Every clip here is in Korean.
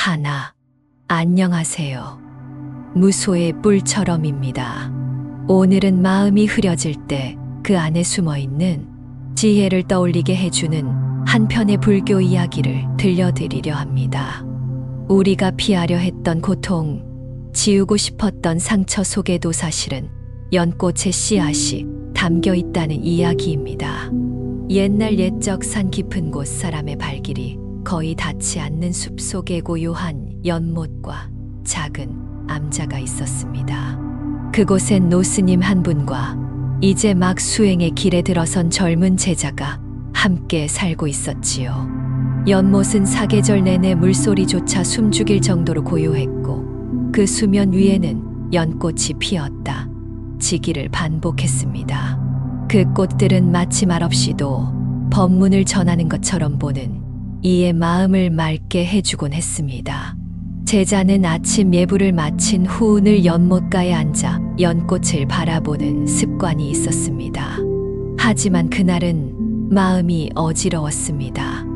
하나. 안녕하세요. 무소의 뿔처럼입니다. 오늘은 마음이 흐려질 때 그 안에 숨어 있는 지혜를 떠올리게 해주는 한 편의 불교 이야기를 들려드리려 합니다. 우리가 피하려 했던 고통, 지우고 싶었던 상처 속에도 사실은 연꽃의 씨앗이 담겨 있다는 이야기입니다. 옛날 옛적 산 깊은 곳 사람의 발길이 거의 닿지 않는 숲속에 고요한 연못과 작은 암자가 있었습니다. 그곳엔 노스님 한 분과 이제 막 수행의 길에 들어선 젊은 제자가 함께 살고 있었지요. 연못은 사계절 내내 물소리조차 숨죽일 정도로 고요했고 그 수면 위에는 연꽃이 피었다 지기를 반복했습니다. 그 꽃들은 마치 말없이도 법문을 전하는 것처럼 보는 이의 마음을 맑게 해주곤 했습니다. 제자는 아침 예불을 마친 후 늘 연못가에 앉아 연꽃을 바라보는 습관이 있었습니다. 하지만 그날은 마음이 어지러웠습니다.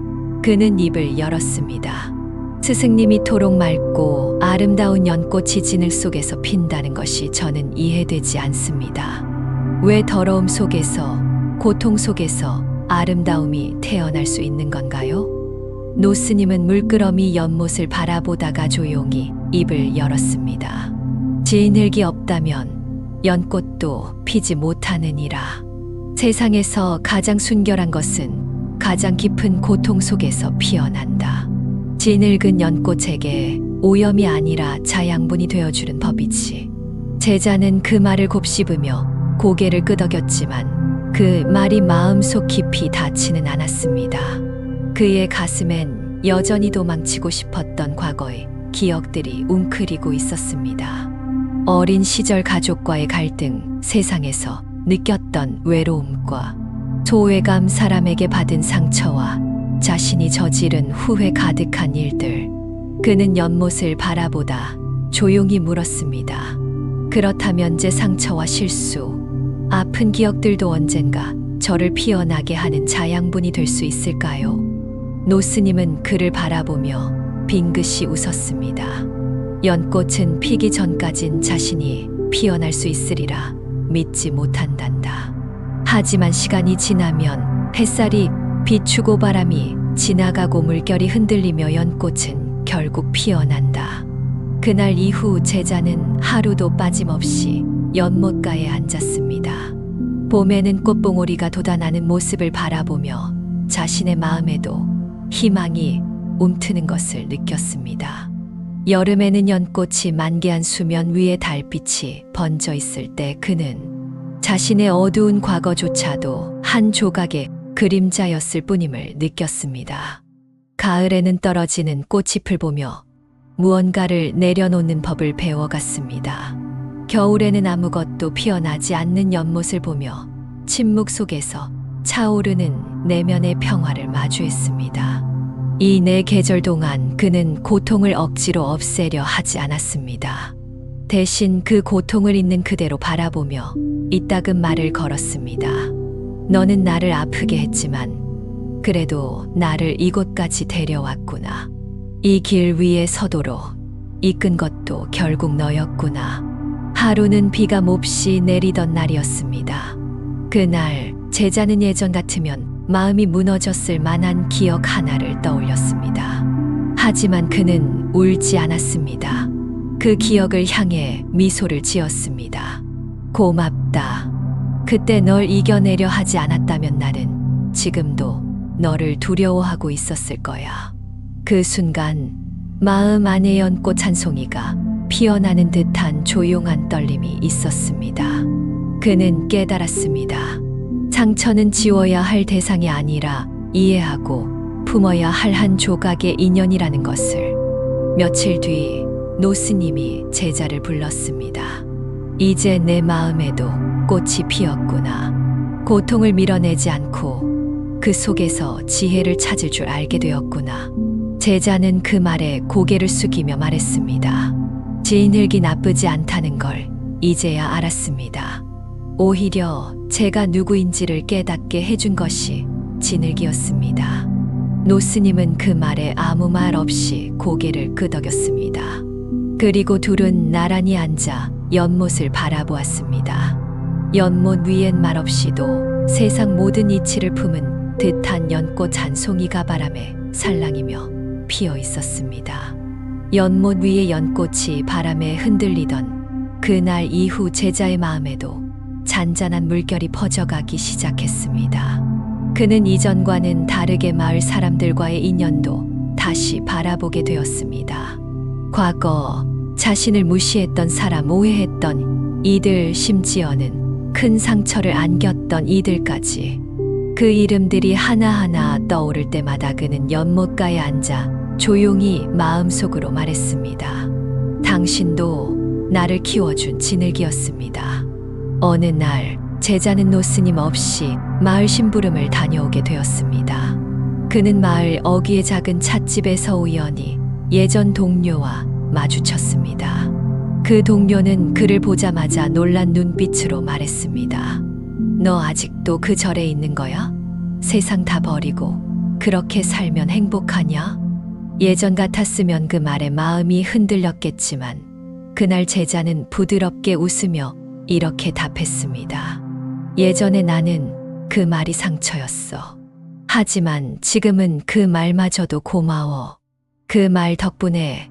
그는 입을 열었습니다. 스승님이 토록 맑고 아름다운 연꽃이 진흙 속에서 핀다는 것이 저는 이해되지 않습니다. 왜 더러움 속에서, 고통 속에서 아름다움이 태어날 수 있는 건가요? 노스님은 물끄러미 연못을 바라보다가 조용히 입을 열었습니다. 진흙이 없다면 연꽃도 피지 못하느니라. 세상에서 가장 순결한 것은 가장 깊은 고통 속에서 피어난다. 진흙은 연꽃에게 오염이 아니라 자양분이 되어주는 법이지. 제자는 그 말을 곱씹으며 고개를 끄덕였지만 그 말이 마음속 깊이 닿지는 않았습니다. 그의 가슴엔 여전히 도망치고 싶었던 과거의 기억들이 웅크리고 있었습니다. 어린 시절 가족과의 갈등, 세상에서 느꼈던 외로움과 소외감, 사람에게 받은 상처와 자신이 저지른 후회 가득한 일들. 그는 연못을 바라보다 조용히 물었습니다. 그렇다면 제 상처와 실수, 아픈 기억들도 언젠가 저를 피어나게 하는 자양분이 될 수 있을까요? 노스님은 그를 바라보며 빙긋이 웃었습니다. 연꽃은 피기 전까진 자신이 피어날 수 있으리라 믿지 못한단다. 하지만 시간이 지나면 햇살이 비추고 바람이 지나가고 물결이 흔들리며 연꽃은 결국 피어난다. 그날 이후 제자는 하루도 빠짐없이 연못가에 앉았습니다. 봄에는 꽃봉오리가 돋아나는 모습을 바라보며 자신의 마음에도 희망이 움트는 것을 느꼈습니다. 여름에는 연꽃이 만개한 수면 위에 달빛이 번져 있을 때 그는 자신의 어두운 과거조차도 한 조각의 그림자였을 뿐임을 느꼈습니다. 가을에는 떨어지는 꽃잎을 보며 무언가를 내려놓는 법을 배워갔습니다. 겨울에는 아무것도 피어나지 않는 연못을 보며 침묵 속에서 차오르는 내면의 평화를 마주했습니다. 이 네 계절 동안 그는 고통을 억지로 없애려 하지 않았습니다. 대신 그 고통을 있는 그대로 바라보며 이따금 말을 걸었습니다. 너는 나를 아프게 했지만 그래도 나를 이곳까지 데려왔구나. 이 길 위에 서도록 이끈 것도 결국 너였구나. 하루는 비가 몹시 내리던 날이었습니다. 그날 제자는 예전 같으면 마음이 무너졌을 만한 기억 하나를 떠올렸습니다. 하지만 그는 울지 않았습니다. 그 기억을 향해 미소를 지었습니다. 고맙다. 그때 널 이겨내려 하지 않았다면 나는 지금도 너를 두려워하고 있었을 거야. 그 순간 마음 안에 연꽃 한 송이가 피어나는 듯한 조용한 떨림이 있었습니다. 그는 깨달았습니다. 상처는 지워야 할 대상이 아니라 이해하고 품어야 할 한 조각의 인연이라는 것을. 며칠 뒤 노스님이 제자를 불렀습니다. 이제 내 마음에도 꽃이 피었구나. 고통을 밀어내지 않고 그 속에서 지혜를 찾을 줄 알게 되었구나. 제자는 그 말에 고개를 숙이며 말했습니다. 진흙이 나쁘지 않다는 걸 이제야 알았습니다. 오히려 제가 누구인지를 깨닫게 해준 것이 진흙이었습니다. 노스님은 그 말에 아무 말 없이 고개를 끄덕였습니다. 그리고 둘은 나란히 앉아 연못을 바라보았습니다. 연못 위엔 말없이도 세상 모든 이치를 품은 듯한 연꽃 한 송이가 바람에 살랑이며 피어 있었습니다. 연못 위의 연꽃이 바람에 흔들리던 그날 이후 제자의 마음에도 잔잔한 물결이 퍼져가기 시작했습니다. 그는 이전과는 다르게 마을 사람들과의 인연도 다시 바라보게 되었습니다. 과거 자신을 무시했던 사람, 오해했던 이들, 심지어는 큰 상처를 안겼던 이들까지 그 이름들이 하나하나 떠오를 때마다 그는 연못가에 앉아 조용히 마음속으로 말했습니다. 당신도 나를 키워준 진흙이었습니다. 어느 날 제자는 노스님 없이 마을 심부름을 다녀오게 되었습니다. 그는 마을 어귀의 작은 찻집에서 우연히 예전 동료와 마주쳤습니다. 그 동료는 그를 보자마자 놀란 눈빛으로 말했습니다. 너 아직도 그 절에 있는 거야? 세상 다 버리고 그렇게 살면 행복하냐? 예전 같았으면 그 말에 마음이 흔들렸겠지만 그날 제자는 부드럽게 웃으며 이렇게 답했습니다. 예전에 나는 그 말이 상처였어. 하지만 지금은 그 말마저도 고마워. 그 말 덕분에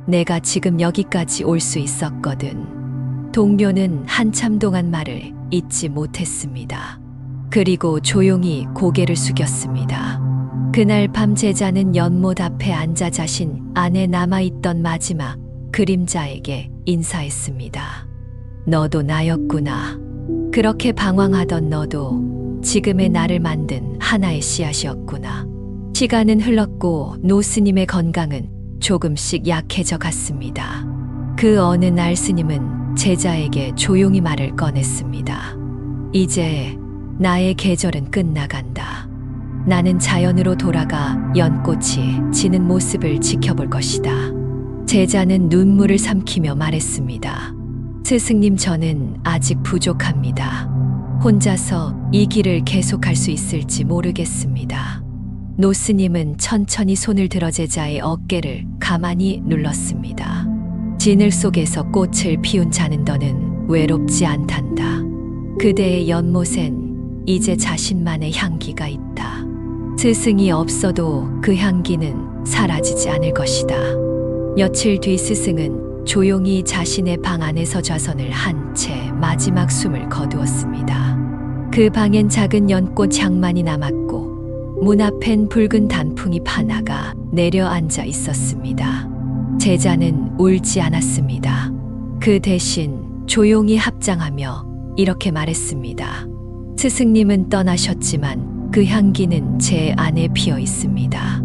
내가 지금 여기까지 올 수 있었거든. 동료는 한참 동안 말을 잊지 못했습니다. 그리고 조용히 고개를 숙였습니다. 그날 밤 제자는 연못 앞에 앉아 자신 안에 남아있던 마지막 그림자에게 인사했습니다. 너도 나였구나. 그렇게 방황하던 너도 지금의 나를 만든 하나의 씨앗이었구나. 시간은 흘렀고 노스님의 건강은 조금씩 약해져 갔습니다. 그 어느 날 스님은 제자에게 조용히 말을 꺼냈습니다. 이제 나의 계절은 끝나간다. 나는 자연으로 돌아가 연꽃이 지는 모습을 지켜볼 것이다. 제자는 눈물을 삼키며 말했습니다. 스승님, 저는 아직 부족합니다. 혼자서 이 길을 계속할 수 있을지 모르겠습니다. 노스님은 천천히 손을 들어 제자의 어깨를 가만히 눌렀습니다. 진을 속에서 꽃을 피운 자는 너는 외롭지 않단다. 그대의 연못엔 이제 자신만의 향기가 있다. 스승이 없어도 그 향기는 사라지지 않을 것이다. 며칠 뒤 스승은 조용히 자신의 방 안에서 좌선을 한 채 마지막 숨을 거두었습니다. 그 방엔 작은 연꽃 향만이 남았고 문 앞엔 붉은 단풍잎 하나가 내려앉아 있었습니다. 제자는 울지 않았습니다. 그 대신 조용히 합장하며 이렇게 말했습니다. 스승님은 떠나셨지만 그 향기는 제 안에 피어 있습니다.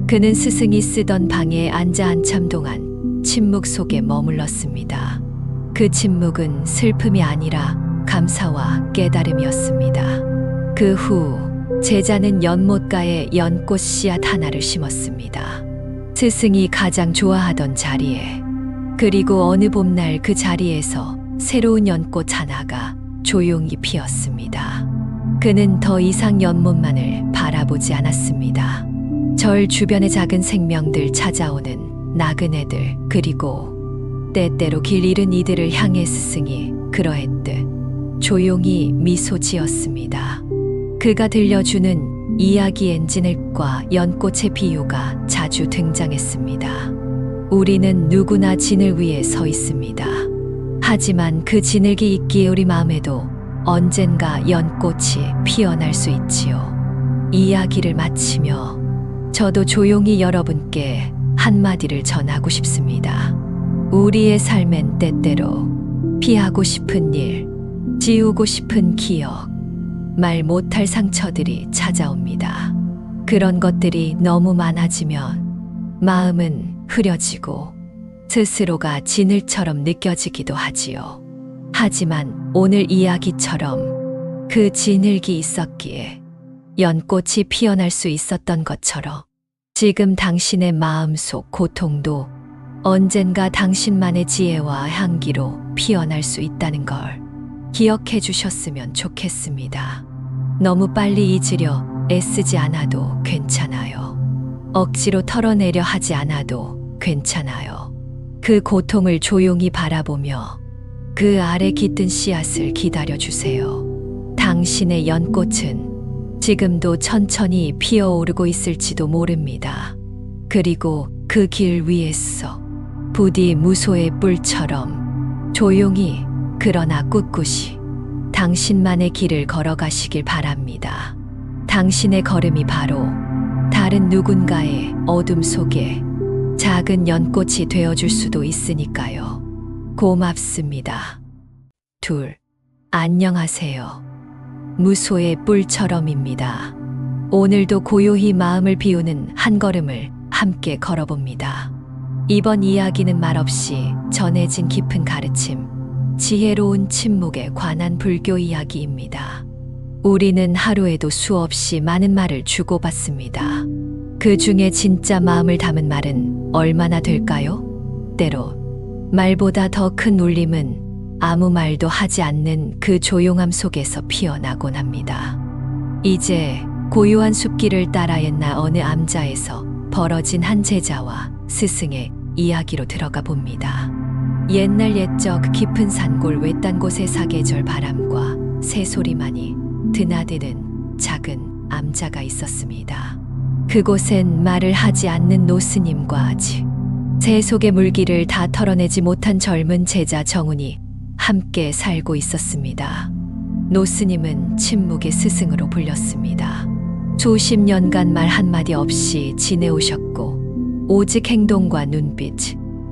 그는 스승이 쓰던 방에 앉아 한참 동안 침묵 속에 머물렀습니다. 그 침묵은 슬픔이 아니라 감사와 깨달음이었습니다. 그 후 제자는 연못가에 연꽃 씨앗 하나를 심었습니다. 스승이 가장 좋아하던 자리에. 그리고 어느 봄날 그 자리에서 새로운 연꽃 하나가 조용히 피었습니다. 그는 더 이상 연못만을 바라보지 않았습니다. 절 주변의 작은 생명들, 찾아오는 나그네들, 그리고 때때로 길 잃은 이들을 향해 스승이 그러했듯 조용히 미소 지었습니다. 그가 들려주는 이야기엔 진흙과 연꽃의 비유가 자주 등장했습니다. 우리는 누구나 진을 위에 서 있습니다. 하지만 그 진흙이 있기에 우리 마음에도 언젠가 연꽃이 피어날 수 있지요. 이야기를 마치며 저도 조용히 여러분께 한마디를 전하고 싶습니다. 우리의 삶엔 때때로 피하고 싶은 일, 지우고 싶은 기억, 말 못할 상처들이 찾아옵니다. 그런 것들이 너무 많아지면 마음은 흐려지고 스스로가 진흙처럼 느껴지기도 하지요. 하지만 오늘 이야기처럼 그 진흙이 있었기에 연꽃이 피어날 수 있었던 것처럼 지금 당신의 마음속 고통도 언젠가 당신만의 지혜와 향기로 피어날 수 있다는 걸 기억해 주셨으면 좋겠습니다. 너무 빨리 잊으려 애쓰지 않아도 괜찮아요. 억지로 털어내려 하지 않아도 괜찮아요. 그 고통을 조용히 바라보며 그 아래 깃든 씨앗을 기다려주세요. 당신의 연꽃은 지금도 천천히 피어오르고 있을지도 모릅니다. 그리고 그 길 위에서 부디 무소의 뿔처럼 조용히 그러나 꿋꿋이 당신만의 길을 걸어가시길 바랍니다. 당신의 걸음이 바로 다른 누군가의 어둠 속에 작은 연꽃이 되어줄 수도 있으니까요. 고맙습니다. 둘, 안녕하세요. 무소의 뿔처럼입니다. 오늘도 고요히 마음을 비우는 한 걸음을 함께 걸어봅니다. 이번 이야기는 말없이 전해진 깊은 가르침, 지혜로운 침묵에 관한 불교 이야기입니다. 우리는 하루에도 수없이 많은 말을 주고받습니다. 그 중에 진짜 마음을 담은 말은 얼마나 될까요? 때로 말보다 더 큰 울림은 아무 말도 하지 않는 그 조용함 속에서 피어나곤 합니다. 이제 고요한 숲길을 따라 옛날 어느 암자에서 벌어진 한 제자와 스승의 이야기로 들어가 봅니다. 옛날 옛적 깊은 산골 외딴 곳에 사계절 바람과 새소리만이 드나드는 작은 암자가 있었습니다. 그곳엔 말을 하지 않는 노스님과 아직 새 속의 물기를 다 털어내지 못한 젊은 제자 정훈이 함께 살고 있었습니다. 노스님은 침묵의 스승으로 불렸습니다. 수십 년간 말 한마디 없이 지내오셨고 오직 행동과 눈빛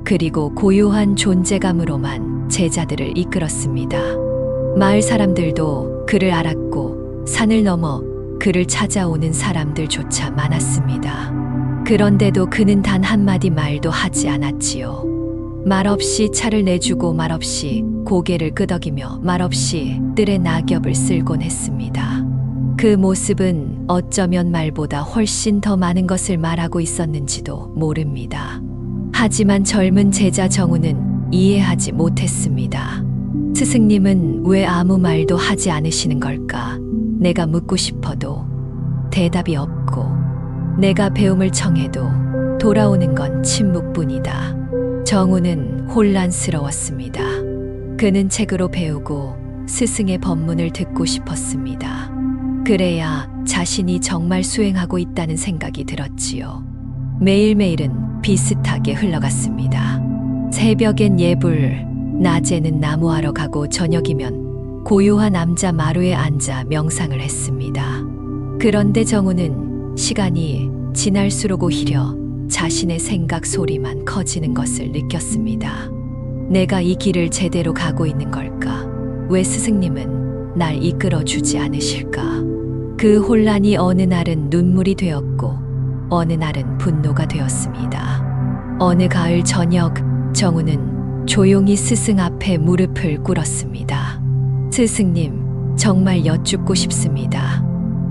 그리고 고요한 존재감으로만 제자들을 이끌었습니다. 마을 사람들도 그를 알았고 산을 넘어 그를 찾아오는 사람들조차 많았습니다. 그런데도 그는 단 한마디 말도 하지 않았지요. 말없이 차를 내주고 말없이 고개를 끄덕이며 말없이 뜰에 낙엽을 쓸곤 했습니다. 그 모습은 어쩌면 말보다 훨씬 더 많은 것을 말하고 있었는지도 모릅니다. 하지만 젊은 제자 정훈은 이해하지 못했습니다. 스승님은 왜 아무 말도 하지 않으시는 걸까? 내가 묻고 싶어도 대답이 없고 내가 배움을 청해도 돌아오는 건 침묵뿐이다. 정훈은 혼란스러웠습니다. 그는 책으로 배우고 스승의 법문을 듣고 싶었습니다. 그래야 자신이 정말 수행하고 있다는 생각이 들었지요. 매일매일은 비슷하게 흘러갔습니다. 새벽엔 예불, 낮에는 나무하러 가고 저녁이면 고요한 암자 마루에 앉아 명상을 했습니다. 그런데 정훈은 시간이 지날수록 오히려 자신의 생각 소리만 커지는 것을 느꼈습니다. 내가 이 길을 제대로 가고 있는 걸까? 왜 스승님은 날 이끌어주지 않으실까? 그 혼란이 어느 날은 눈물이 되었고 어느 날은 분노가 되었습니다. 어느 가을 저녁 정훈은 조용히 스승 앞에 무릎을 꿇었습니다. 스승님, 정말 여쭙고 싶습니다.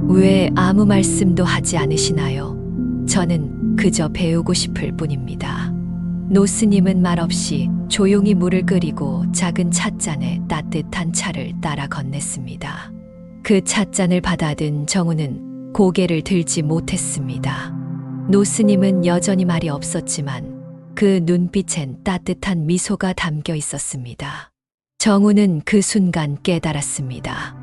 왜 아무 말씀도 하지 않으시나요? 저는 그저 배우고 싶을 뿐입니다. 노스님은 말없이 조용히 물을 끓이고 작은 찻잔에 따뜻한 차를 따라 건넸습니다. 그 찻잔을 받아든 정훈은 고개를 들지 못했습니다. 노스님은 여전히 말이 없었지만 그 눈빛엔 따뜻한 미소가 담겨 있었습니다. 정훈은 그 순간 깨달았습니다.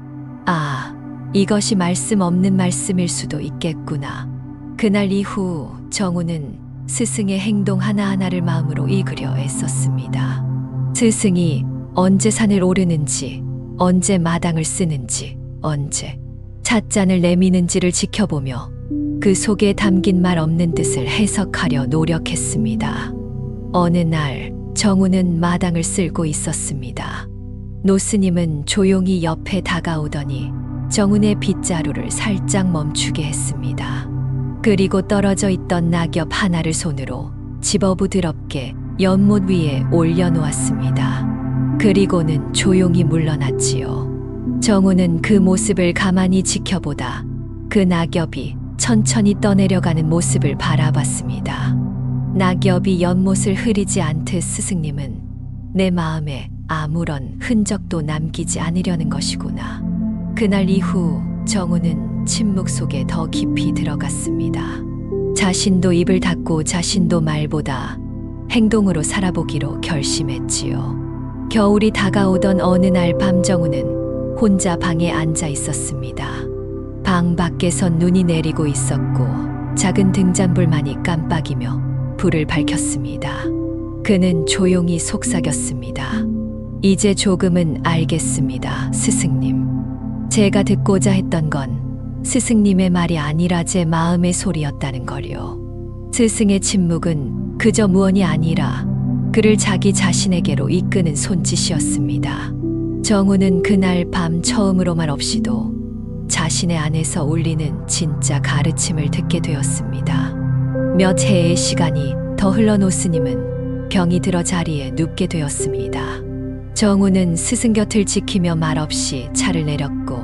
아, 이것이 말씀 없는 말씀일 수도 있겠구나. 그날 이후 정훈은 스승의 행동 하나하나를 마음으로 읽으려 애썼습니다. 스승이 언제 산을 오르는지, 언제 마당을 쓰는지, 언제 찻잔을 내미는지를 지켜보며 그 속에 담긴 말 없는 뜻을 해석하려 노력했습니다. 어느 날 정훈은 마당을 쓸고 있었습니다. 노스님은 조용히 옆에 다가오더니 정훈의 빗자루를 살짝 멈추게 했습니다. 그리고 떨어져 있던 낙엽 하나를 손으로 집어부드럽게 연못 위에 올려놓았습니다. 그리고는 조용히 물러났지요. 정훈은 그 모습을 가만히 지켜보다 그 낙엽이 천천히 떠내려가는 모습을 바라봤습니다. 낙엽이 연못을 흐리지 않듯 스승님은 내 마음에 아무런 흔적도 남기지 않으려는 것이구나. 그날 이후 정훈은 침묵 속에 더 깊이 들어갔습니다. 자신도 입을 닫고 자신도 말보다 행동으로 살아보기로 결심했지요. 겨울이 다가오던 어느 날 밤 정우는 혼자 방에 앉아 있었습니다. 방 밖에선 눈이 내리고 있었고 작은 등잔불만이 깜빡이며 불을 밝혔습니다. 그는 조용히 속삭였습니다. 이제 조금은 알겠습니다, 스승님. 제가 듣고자 했던 건 스승님의 말이 아니라 제 마음의 소리였다는 걸요. 스승의 침묵은 그저 무언이 아니라 그를 자기 자신에게로 이끄는 손짓이었습니다. 정우는 그날 밤 처음으로 말 없이도 자신의 안에서 울리는 진짜 가르침을 듣게 되었습니다. 몇 해의 시간이 더 흘러 노스님은 병이 들어 자리에 눕게 되었습니다. 정우는 스승 곁을 지키며 말없이 차를 내렸고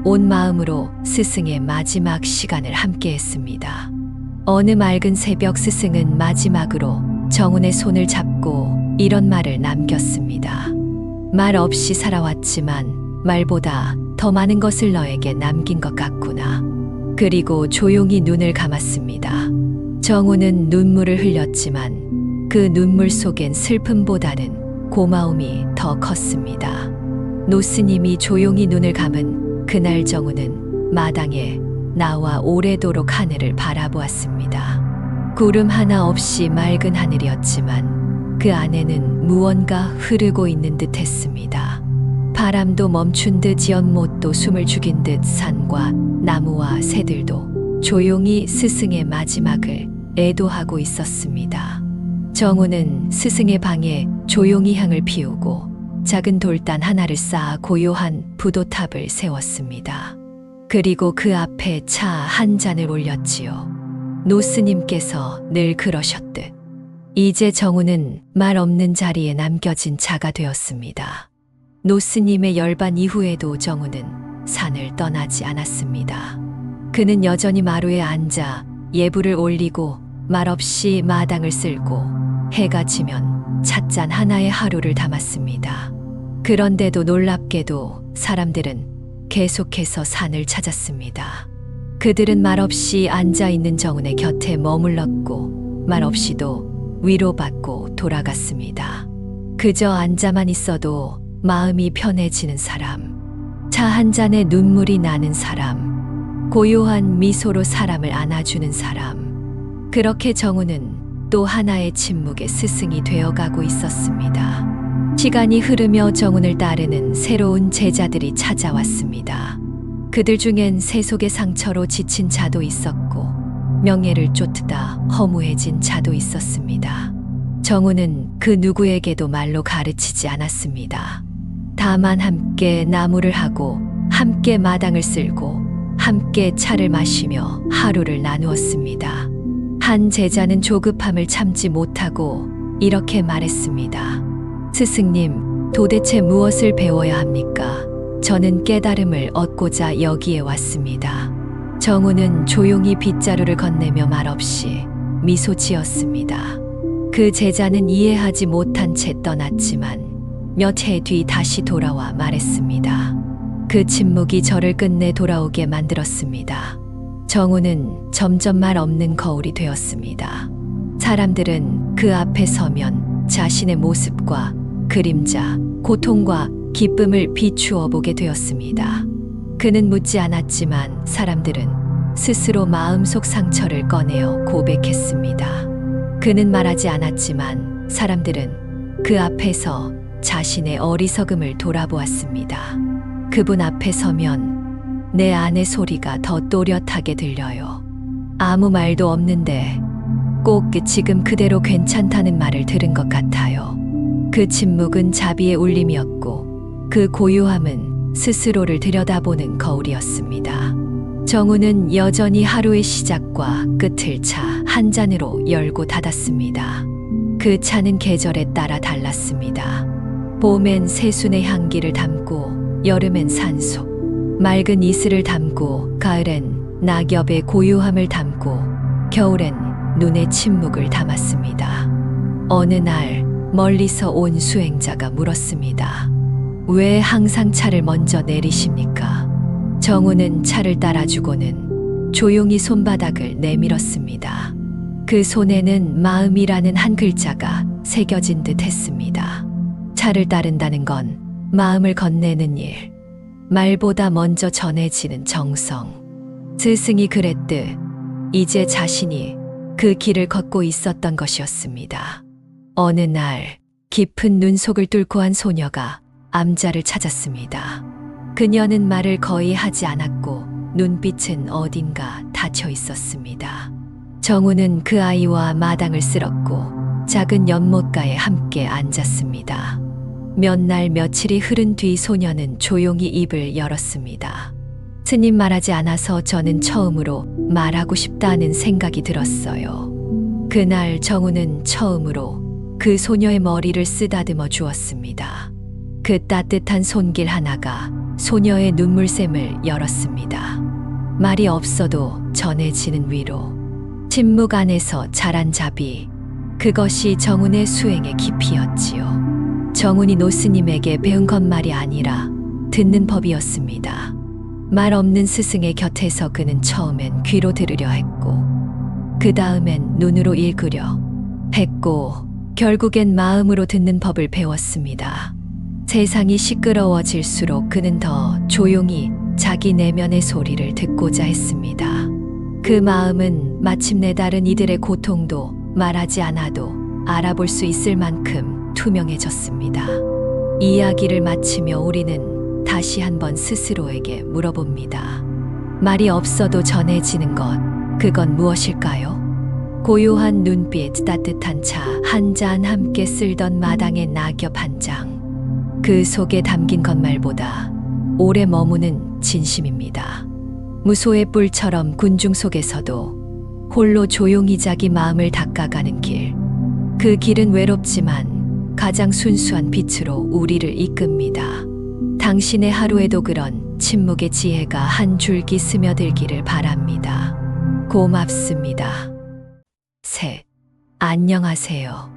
온 마음으로 스승의 마지막 시간을 함께했습니다. 어느 맑은 새벽 스승은 마지막으로 정운의 손을 잡고 이런 말을 남겼습니다. 말 없이 살아왔지만 말보다 더 많은 것을 너에게 남긴 것 같구나. 그리고 조용히 눈을 감았습니다. 정우는 눈물을 흘렸지만 그 눈물 속엔 슬픔보다는 고마움이 더 컸습니다. 노스님이 조용히 눈을 감은 그날 정우는 마당에 나와 오래도록 하늘을 바라보았습니다. 구름 하나 없이 맑은 하늘이었지만 그 안에는 무언가 흐르고 있는 듯 했습니다. 바람도 멈춘 듯 연못도 숨을 죽인 듯 산과 나무와 새들도 조용히 스승의 마지막을 애도하고 있었습니다. 정우는 스승의 방에 조용히 향을 피우고 작은 돌단 하나를 쌓아 고요한 부도탑을 세웠습니다. 그리고 그 앞에 차 한 잔을 올렸지요. 노스님께서 늘 그러셨듯 이제 정우는 말 없는 자리에 남겨진 자가 되었습니다. 노스님의 열반 이후에도 정우는 산을 떠나지 않았습니다. 그는 여전히 마루에 앉아 예불을 올리고 말없이 마당을 쓸고 해가 지면 찻잔 하나에 하루를 담았습니다. 그런데도 놀랍게도 사람들은 계속해서 산을 찾았습니다. 그들은 말없이 앉아있는 정운의 곁에 머물렀고 말없이도 위로받고 돌아갔습니다. 그저 앉아만 있어도 마음이 편해지는 사람, 차 한 잔에 눈물이 나는 사람, 고요한 미소로 사람을 안아주는 사람. 그렇게 정우는 또 하나의 침묵의 스승이 되어가고 있었습니다. 시간이 흐르며 정운을 따르는 새로운 제자들이 찾아왔습니다. 그들 중엔 세속의 상처로 지친 자도 있었고 명예를 쫓다 허무해진 자도 있었습니다. 정우는 그 누구에게도 말로 가르치지 않았습니다. 다만 함께 나무를 하고 함께 마당을 쓸고 함께 차를 마시며 하루를 나누었습니다. 한 제자는 조급함을 참지 못하고 이렇게 말했습니다. 스승님, 도대체 무엇을 배워야 합니까? 저는 깨달음을 얻고자 여기에 왔습니다. 정우는 조용히 빗자루를 건네며 말없이 미소 지었습니다. 그 제자는 이해하지 못한 채 떠났지만 몇 해 뒤 다시 돌아와 말했습니다. 그 침묵이 저를 끝내 돌아오게 만들었습니다. 정우는 점점 말 없는 거울이 되었습니다. 사람들은 그 앞에 서면 자신의 모습과 그림자, 고통과 기쁨을 비추어 보게 되었습니다. 그는 묻지 않았지만 사람들은 스스로 마음속 상처를 꺼내어 고백했습니다. 그는 말하지 않았지만 사람들은 그 앞에서 자신의 어리석음을 돌아보았습니다. 그분 앞에 서면 내 안의 소리가 더 또렷하게 들려요. 아무 말도 없는데 꼭 지금 그대로 괜찮다는 말을 들은 것 같아요. 그 침묵은 자비의 울림이었고 그 고요함은 스스로를 들여다보는 거울이었습니다. 정우는 여전히 하루의 시작과 끝을 차 한 잔으로 열고 닫았습니다. 그 차는 계절에 따라 달랐습니다. 봄엔 새순의 향기를 담고 여름엔 산속, 맑은 이슬을 담고 가을엔 낙엽의 고요함을 담고 겨울엔 눈의 침묵을 담았습니다. 어느 날 멀리서 온 수행자가 물었습니다. 왜 항상 차를 먼저 내리십니까? 정우는 차를 따라주고는 조용히 손바닥을 내밀었습니다. 그 손에는 마음이라는 한 글자가 새겨진 듯 했습니다. 차를 따른다는 건 마음을 건네는 일, 말보다 먼저 전해지는 정성. 스승이 그랬듯 이제 자신이 그 길을 걷고 있었던 것이었습니다. 어느 날 깊은 눈속을 뚫고 한 소녀가 암자를 찾았습니다. 그녀는 말을 거의 하지 않았고 눈빛은 어딘가 닫혀 있었습니다. 정우는 그 아이와 마당을 쓸었고 작은 연못가에 함께 앉았습니다. 몇 날 며칠이 흐른 뒤 소녀는 조용히 입을 열었습니다. 스님 말하지 않아서 저는 처음으로 말하고 싶다는 생각이 들었어요. 그날 정우는 처음으로 그 소녀의 머리를 쓰다듬어 주었습니다. 그 따뜻한 손길 하나가 소녀의 눈물샘을 열었습니다. 말이 없어도 전해지는 위로, 침묵 안에서 자란 자비, 그것이 정운의 수행의 깊이였지요. 정운이 노스님에게 배운 것말이 아니라 듣는 법이었습니다. 말 없는 스승의 곁에서 그는 처음엔 귀로 들으려 했고, 그 다음엔 눈으로 읽으려 했고, 결국엔 마음으로 듣는 법을 배웠습니다. 세상이 시끄러워질수록 그는 더 조용히 자기 내면의 소리를 듣고자 했습니다. 그 마음은 마침내 다른 이들의 고통도 말하지 않아도 알아볼 수 있을 만큼 투명해졌습니다. 이야기를 마치며 우리는 다시 한번 스스로에게 물어봅니다. 말이 없어도 전해지는 것, 그건 무엇일까요? 고요한 눈빛, 따뜻한 차 한 잔, 함께 쓸던 마당의 낙엽 한 장. 그 속에 담긴 것말보다 오래 머무는 진심입니다. 무소의 뿔처럼 군중 속에서도 홀로 조용히 자기 마음을 닦아가는 길. 그 길은 외롭지만 가장 순수한 빛으로 우리를 이끕니다. 당신의 하루에도 그런 침묵의 지혜가 한 줄기 스며들기를 바랍니다. 고맙습니다. 셋. 안녕하세요.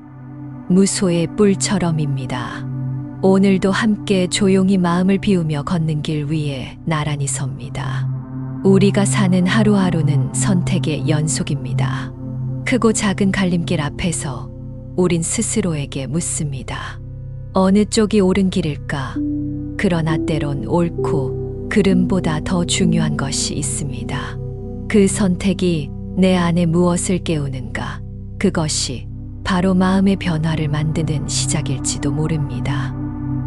무소의 뿔처럼입니다. 오늘도 함께 조용히 마음을 비우며 걷는 길 위에 나란히 섭니다. 우리가 사는 하루하루는 선택의 연속입니다. 크고 작은 갈림길 앞에서 우린 스스로에게 묻습니다. 어느 쪽이 옳은 길일까? 그러나 때론 옳고 그름보다 더 중요한 것이 있습니다. 그 선택이 내 안에 무엇을 깨우는가? 그것이 바로 마음의 변화를 만드는 시작일지도 모릅니다.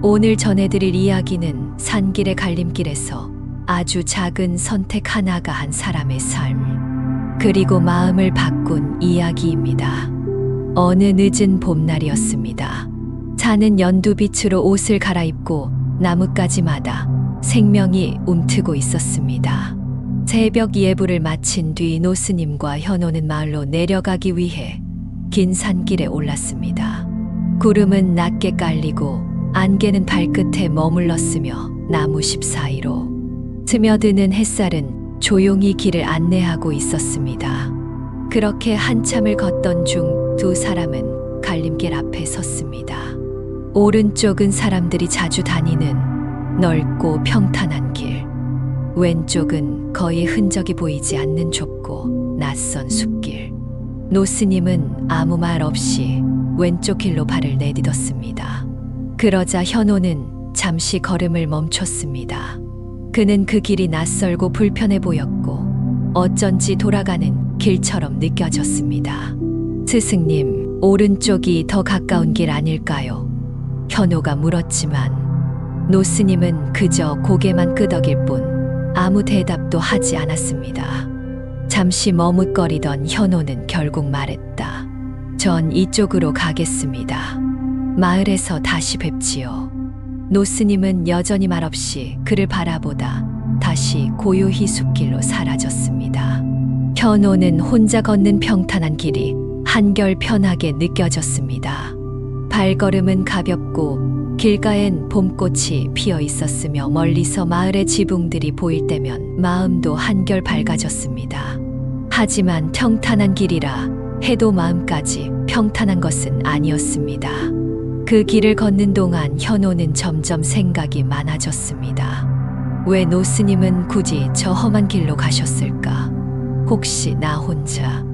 오늘 전해드릴 이야기는 산길의 갈림길에서 아주 작은 선택 하나가 한 사람의 삶, 그리고 마음을 바꾼 이야기입니다. 어느 늦은 봄날이었습니다. 산은 연두빛으로 옷을 갈아입고 나뭇가지마다 생명이 움트고 있었습니다. 새벽 예불을 마친 뒤 노스님과 현호는 마을로 내려가기 위해 긴 산길에 올랐습니다. 구름은 낮게 깔리고 안개는 발끝에 머물렀으며 나무십 사이로 스며드는 햇살은 조용히 길을 안내하고 있었습니다. 그렇게 한참을 걷던 중 두 사람은 갈림길 앞에 섰습니다. 오른쪽은 사람들이 자주 다니는 넓고 평탄한 길, 왼쪽은 거의 흔적이 보이지 않는 좁고 낯선 숲길. 노스님은 아무 말 없이 왼쪽 길로 발을 내딛었습니다. 그러자 현호는 잠시 걸음을 멈췄습니다. 그는 그 길이 낯설고 불편해 보였고 어쩐지 돌아가는 길처럼 느껴졌습니다. 스승님, 오른쪽이 더 가까운 길 아닐까요? 현호가 물었지만 노스님은 그저 고개만 끄덕일 뿐 아무 대답도 하지 않았습니다. 잠시 머뭇거리던 현호는 결국 말했다. 전 이쪽으로 가겠습니다. 마을에서 다시 뵙지요. 노스님은 여전히 말없이 그를 바라보다 다시 고요히 숲길로 사라졌습니다. 현호는 혼자 걷는 평탄한 길이 한결 편하게 느껴졌습니다. 발걸음은 가볍고 길가엔 봄꽃이 피어 있었으며 멀리서 마을의 지붕들이 보일 때면 마음도 한결 밝아졌습니다. 하지만 평탄한 길이라 해도 마음까지 평탄한 것은 아니었습니다. 그 길을 걷는 동안 현호는 점점 생각이 많아졌습니다. 왜 노스님은 굳이 저 험한 길로 가셨을까? 혹시 나 혼자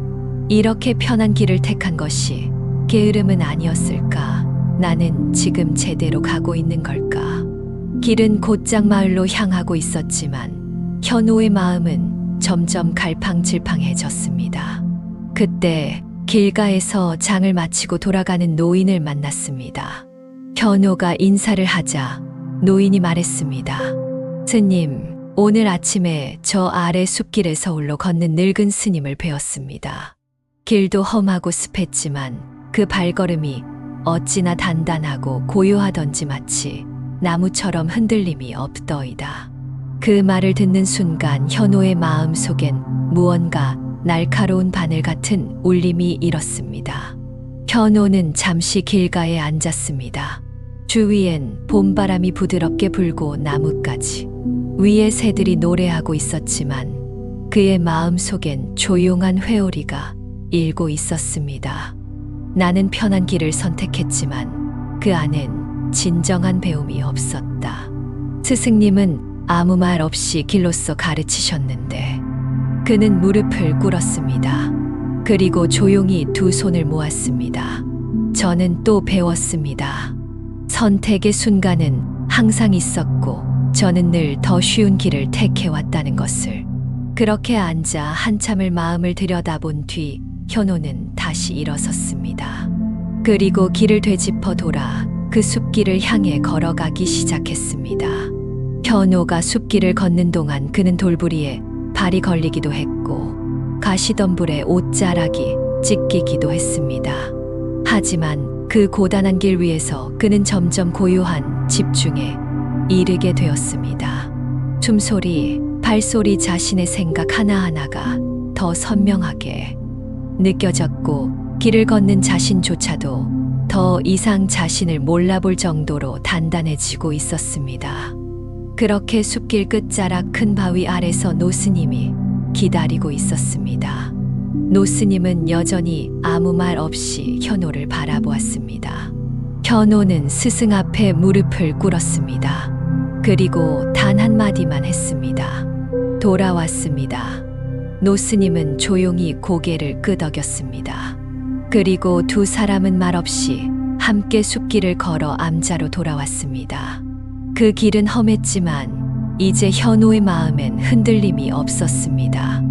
이렇게 편한 길을 택한 것이 게으름은 아니었을까? 나는 지금 제대로 가고 있는 걸까? 길은 곧장 마을로 향하고 있었지만 현우의 마음은 점점 갈팡질팡해졌습니다. 그때 길가에서 장을 마치고 돌아가는 노인을 만났습니다. 현우가 인사를 하자 노인이 말했습니다. 스님, 오늘 아침에 저 아래 숲길에 서울로 걷는 늙은 스님을 뵈었습니다. 길도 험하고 습했지만 그 발걸음이 어찌나 단단하고 고요하던지 마치 나무처럼 흔들림이 없더이다. 그 말을 듣는 순간 현우의 마음 속엔 무언가 날카로운 바늘 같은 울림이 일었습니다. 현우는 잠시 길가에 앉았습니다. 주위엔 봄바람이 부드럽게 불고 나뭇가지 위에 새들이 노래하고 있었지만 그의 마음 속엔 조용한 회오리가 일고 있었습니다. 나는 편한 길을 선택했지만 그 안엔 진정한 배움이 없었다. 스승님은 아무 말 없이 길로써 가르치셨는데 그는 무릎을 꿇었습니다. 그리고 조용히 두 손을 모았습니다. 저는 또 배웠습니다. 선택의 순간은 항상 있었고 저는 늘 더 쉬운 길을 택해왔다는 것을. 그렇게 앉아 한참을 마음을 들여다본 뒤 현우는 다시 일어섰습니다. 그리고 길을 되짚어 돌아 그 숲길을 향해 걸어가기 시작했습니다. 현우가 숲길을 걷는 동안 그는 돌부리에 발이 걸리기도 했고 가시덤불에 옷자락이 찢기기도 했습니다. 하지만 그 고단한 길 위에서 그는 점점 고요한 집중에 이르게 되었습니다. 숨소리, 발소리, 자신의 생각 하나하나가 더 선명하게 느껴졌고 길을 걷는 자신조차도 더 이상 자신을 몰라볼 정도로 단단해지고 있었습니다. 그렇게 숲길 끝자락 큰 바위 아래서 노스님이 기다리고 있었습니다. 노스님은 여전히 아무 말 없이 현우를 바라보았습니다. 현우는 스승 앞에 무릎을 꿇었습니다. 그리고 단 한마디만 했습니다. 돌아왔습니다. 노스님은 조용히 고개를 끄덕였습니다. 그리고 두 사람은 말없이 함께 숲길을 걸어 암자로 돌아왔습니다. 그 길은 험했지만 이제 현우의 마음엔 흔들림이 없었습니다.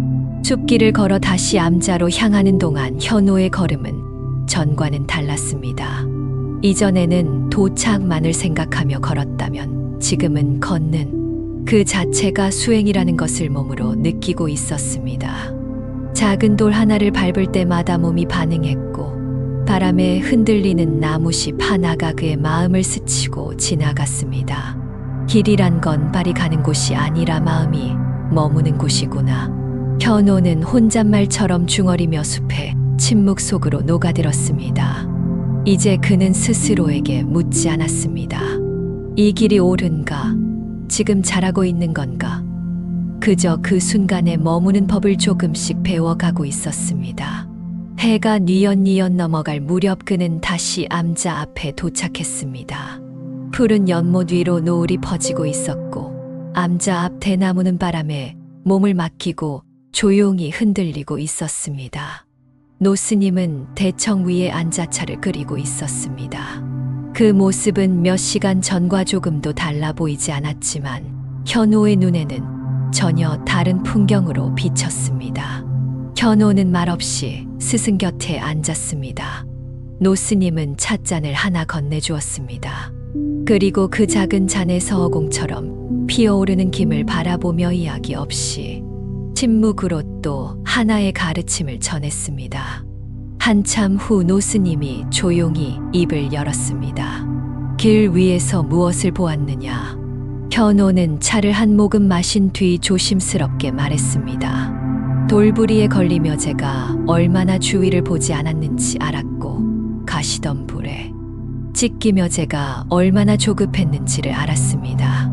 숲길을 걸어 다시 암자로 향하는 동안 현우의 걸음은 전과는 달랐습니다. 이전에는 도착만을 생각하며 걸었다면 지금은 걷는 그 자체가 수행이라는 것을 몸으로 느끼고 있었습니다. 작은 돌 하나를 밟을 때마다 몸이 반응했고 바람에 흔들리는 나무잎 하나가 그의 마음을 스치고 지나갔습니다. 길이란 건 발이 가는 곳이 아니라 마음이 머무는 곳이구나. 현우는 혼잣말처럼 중얼이며 숲의 침묵 속으로 녹아들었습니다. 이제 그는 스스로에게 묻지 않았습니다. 이 길이 옳은가? 지금 잘하고 있는 건가? 그저 그 순간에 머무는 법을 조금씩 배워가고 있었습니다. 해가 뉘엿뉘엿 넘어갈 무렵 그는 다시 암자 앞에 도착했습니다. 푸른 연못 위로 노을이 퍼지고 있었고 암자 앞 대나무는 바람에 몸을 맡기고 조용히 흔들리고 있었습니다. 노스님은 대청 위에 앉아 차를 끓이고 있었습니다. 그 모습은 몇 시간 전과 조금도 달라 보이지 않았지만 현우의 눈에는 전혀 다른 풍경으로 비쳤습니다. 현우는 말없이 스승 곁에 앉았습니다. 노스님은 찻잔을 하나 건네주었습니다. 그리고 그 작은 잔의 서어공처럼 피어오르는 김을 바라보며 이야기 없이 침묵으로 또 하나의 가르침을 전했습니다. 한참 후 노스님이 조용히 입을 열었습니다. 길 위에서 무엇을 보았느냐? 현우는 차를 한 모금 마신 뒤 조심스럽게 말했습니다. 돌부리에 걸리며 제가 얼마나 주위를 보지 않았는지 알았고 가시덤불에 찢기며 제가 얼마나 조급했는지를 알았습니다.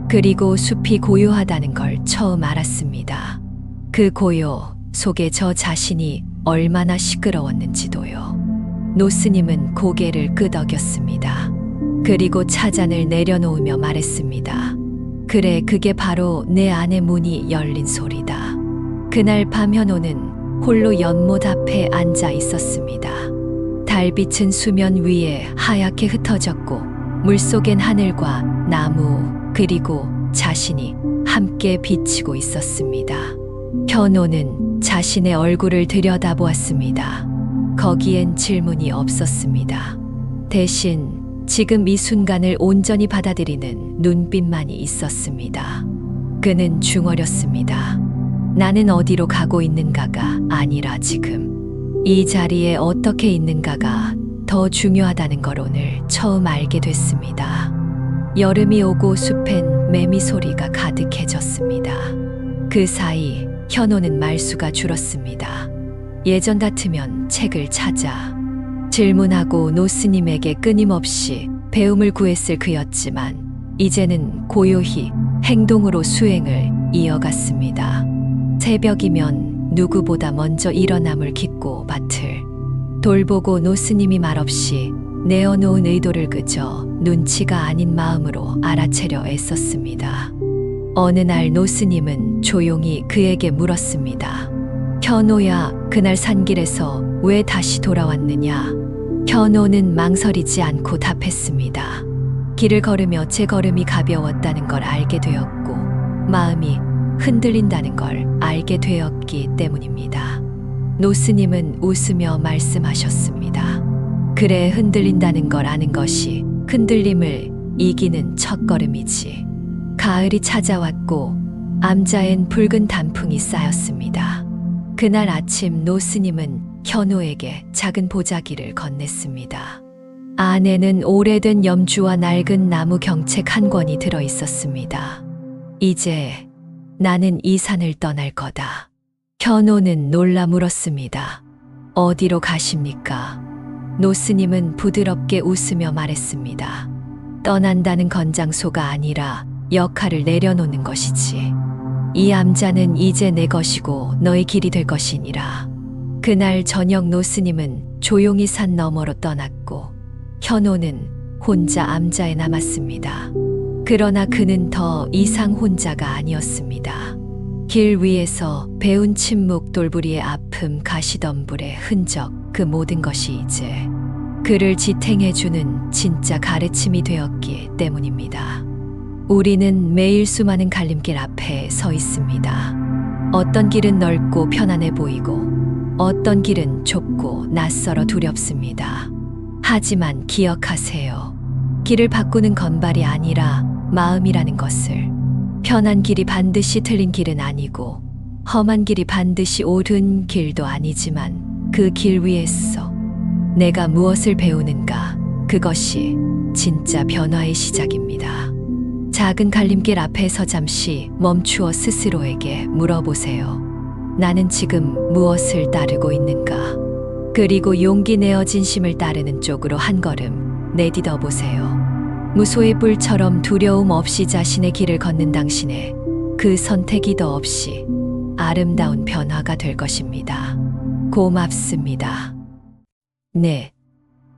그리고 숲이 고요하다는 걸 처음 알았습니다. 그 고요 속에 저 자신이 얼마나 시끄러웠는지도요. 노스님은 고개를 끄덕였습니다. 그리고 차잔을 내려놓으며 말했습니다. 그래, 그게 바로 내 안의 문이 열린 소리다. 그날 밤 현호는 홀로 연못 앞에 앉아 있었습니다. 달빛은 수면 위에 하얗게 흩어졌고 물속엔 하늘과 나무 그리고 자신이 함께 비치고 있었습니다. 현호는 자신의 얼굴을 들여다보았습니다. 거기엔 질문이 없었습니다. 대신 지금 이 순간을 온전히 받아들이는 눈빛만이 있었습니다. 그는 중얼였습니다. 나는 어디로 가고 있는가가 아니라 지금 이 자리에 어떻게 있는가가 더 중요하다는 걸 오늘 처음 알게 됐습니다. 여름이 오고 숲엔 매미 소리가 가득해졌습니다. 그 사이 현호는 말수가 줄었습니다. 예전 같으면 책을 찾아 질문하고 노스님에게 끊임없이 배움을 구했을 그였지만 이제는 고요히 행동으로 수행을 이어갔습니다. 새벽이면 누구보다 먼저 일어나 물 깃고 밭을 돌보고 노스님이 말없이 내어놓은 의도를 그저 눈치가 아닌 마음으로 알아채려 애썼습니다. 어느 날 노스님은 조용히 그에게 물었습니다. 현호야, 그날 산길에서 왜 다시 돌아왔느냐? 현호는 망설이지 않고 답했습니다. 길을 걸으며 제 걸음이 가벼웠다는 걸 알게 되었고 마음이 흔들린다는 걸 알게 되었기 때문입니다. 노스님은 웃으며 말씀하셨습니다. 그래, 흔들린다는 걸 아는 것이 흔들림을 이기는 첫걸음이지. 가을이 찾아왔고 암자엔 붉은 단풍이 쌓였습니다. 그날 아침 노스님은 현호에게 작은 보자기를 건넸습니다. 안에는 오래된 염주와 낡은 나무 경책 한 권이 들어 있었습니다. 이제 나는 이 산을 떠날 거다. 현호는 놀라 물었습니다. 어디로 가십니까? 노스님은 부드럽게 웃으며 말했습니다. 떠난다는 건장소가 아니라 역할을 내려놓는 것이지. 이 암자는 이제 내 것이고 너의 길이 될 것이니라. 그날 저녁 노스님은 조용히 산 너머로 떠났고 현호는 혼자 암자에 남았습니다. 그러나 그는 더 이상 혼자가 아니었습니다. 길 위에서 배운 침묵, 돌부리의 아픔, 가시덤불의 흔적, 그 모든 것이 이제 그를 지탱해주는 진짜 가르침이 되었기 때문입니다. 우리는 매일 수많은 갈림길 앞에 서 있습니다. 어떤 길은 넓고 편안해 보이고 어떤 길은 좁고 낯설어 두렵습니다. 하지만 기억하세요. 길을 바꾸는 건발이 아니라 마음이라는 것을. 편한 길이 반드시 틀린 길은 아니고 험한 길이 반드시 옳은 길도 아니지만 그 길 위에서 내가 무엇을 배우는가, 그것이 진짜 변화의 시작입니다. 작은 갈림길 앞에서 잠시 멈추어 스스로에게 물어보세요. 나는 지금 무엇을 따르고 있는가? 그리고 용기 내어 진심을 따르는 쪽으로 한 걸음 내딛어 보세요. 무소의 뿔처럼 두려움 없이 자신의 길을 걷는 당신의 그 선택이 더없이 아름다운 변화가 될 것입니다. 고맙습니다. 네,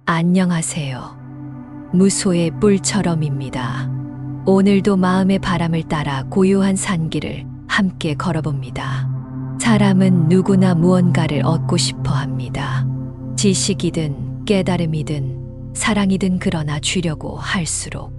안녕하세요. 무소의 뿔처럼입니다. 오늘도 마음의 바람을 따라 고요한 산길을 함께 걸어봅니다. 사람은 누구나 무언가를 얻고 싶어 합니다. 지식이든 깨달음이든 사랑이든, 그러나 주려고 할수록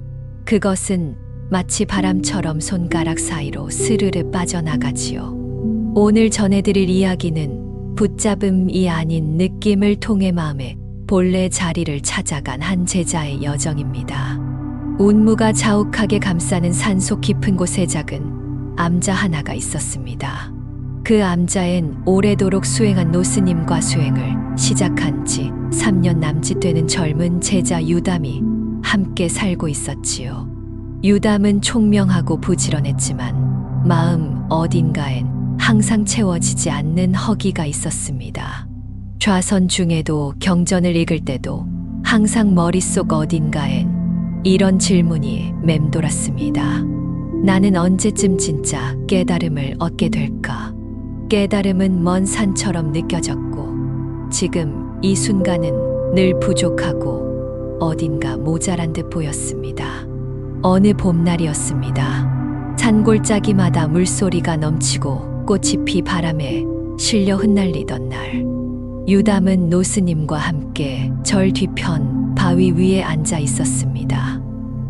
그것은 마치 바람처럼 손가락 사이로 스르르 빠져나가지요. 오늘 전해드릴 이야기는 붙잡음이 아닌 느낌을 통해 마음의 본래 자리를 찾아간 한 제자의 여정입니다. 운무가 자욱하게 감싸는 산속 깊은 곳에 작은 암자 하나가 있었습니다. 그 암자엔 오래도록 수행한 노스님과 수행을 시작한 지 3년 남짓 되는 젊은 제자 유담이 함께 살고 있었지요. 유담은 총명하고 부지런했지만 마음 어딘가엔 항상 채워지지 않는 허기가 있었습니다. 좌선 중에도 경전을 읽을 때도 항상 머릿속 어딘가엔 이런 질문이 맴돌았습니다. 나는 언제쯤 진짜 깨달음을 얻게 될까? 깨달음은 먼 산처럼 느껴졌고 지금 이 순간은 늘 부족하고 어딘가 모자란 듯 보였습니다. 어느 봄날이었습니다. 산골짜기마다 물소리가 넘치고 꽃잎이 바람에 실려 흩날리던 날, 유담은 노스님과 함께 절 뒤편 바위 위에 앉아 있었습니다.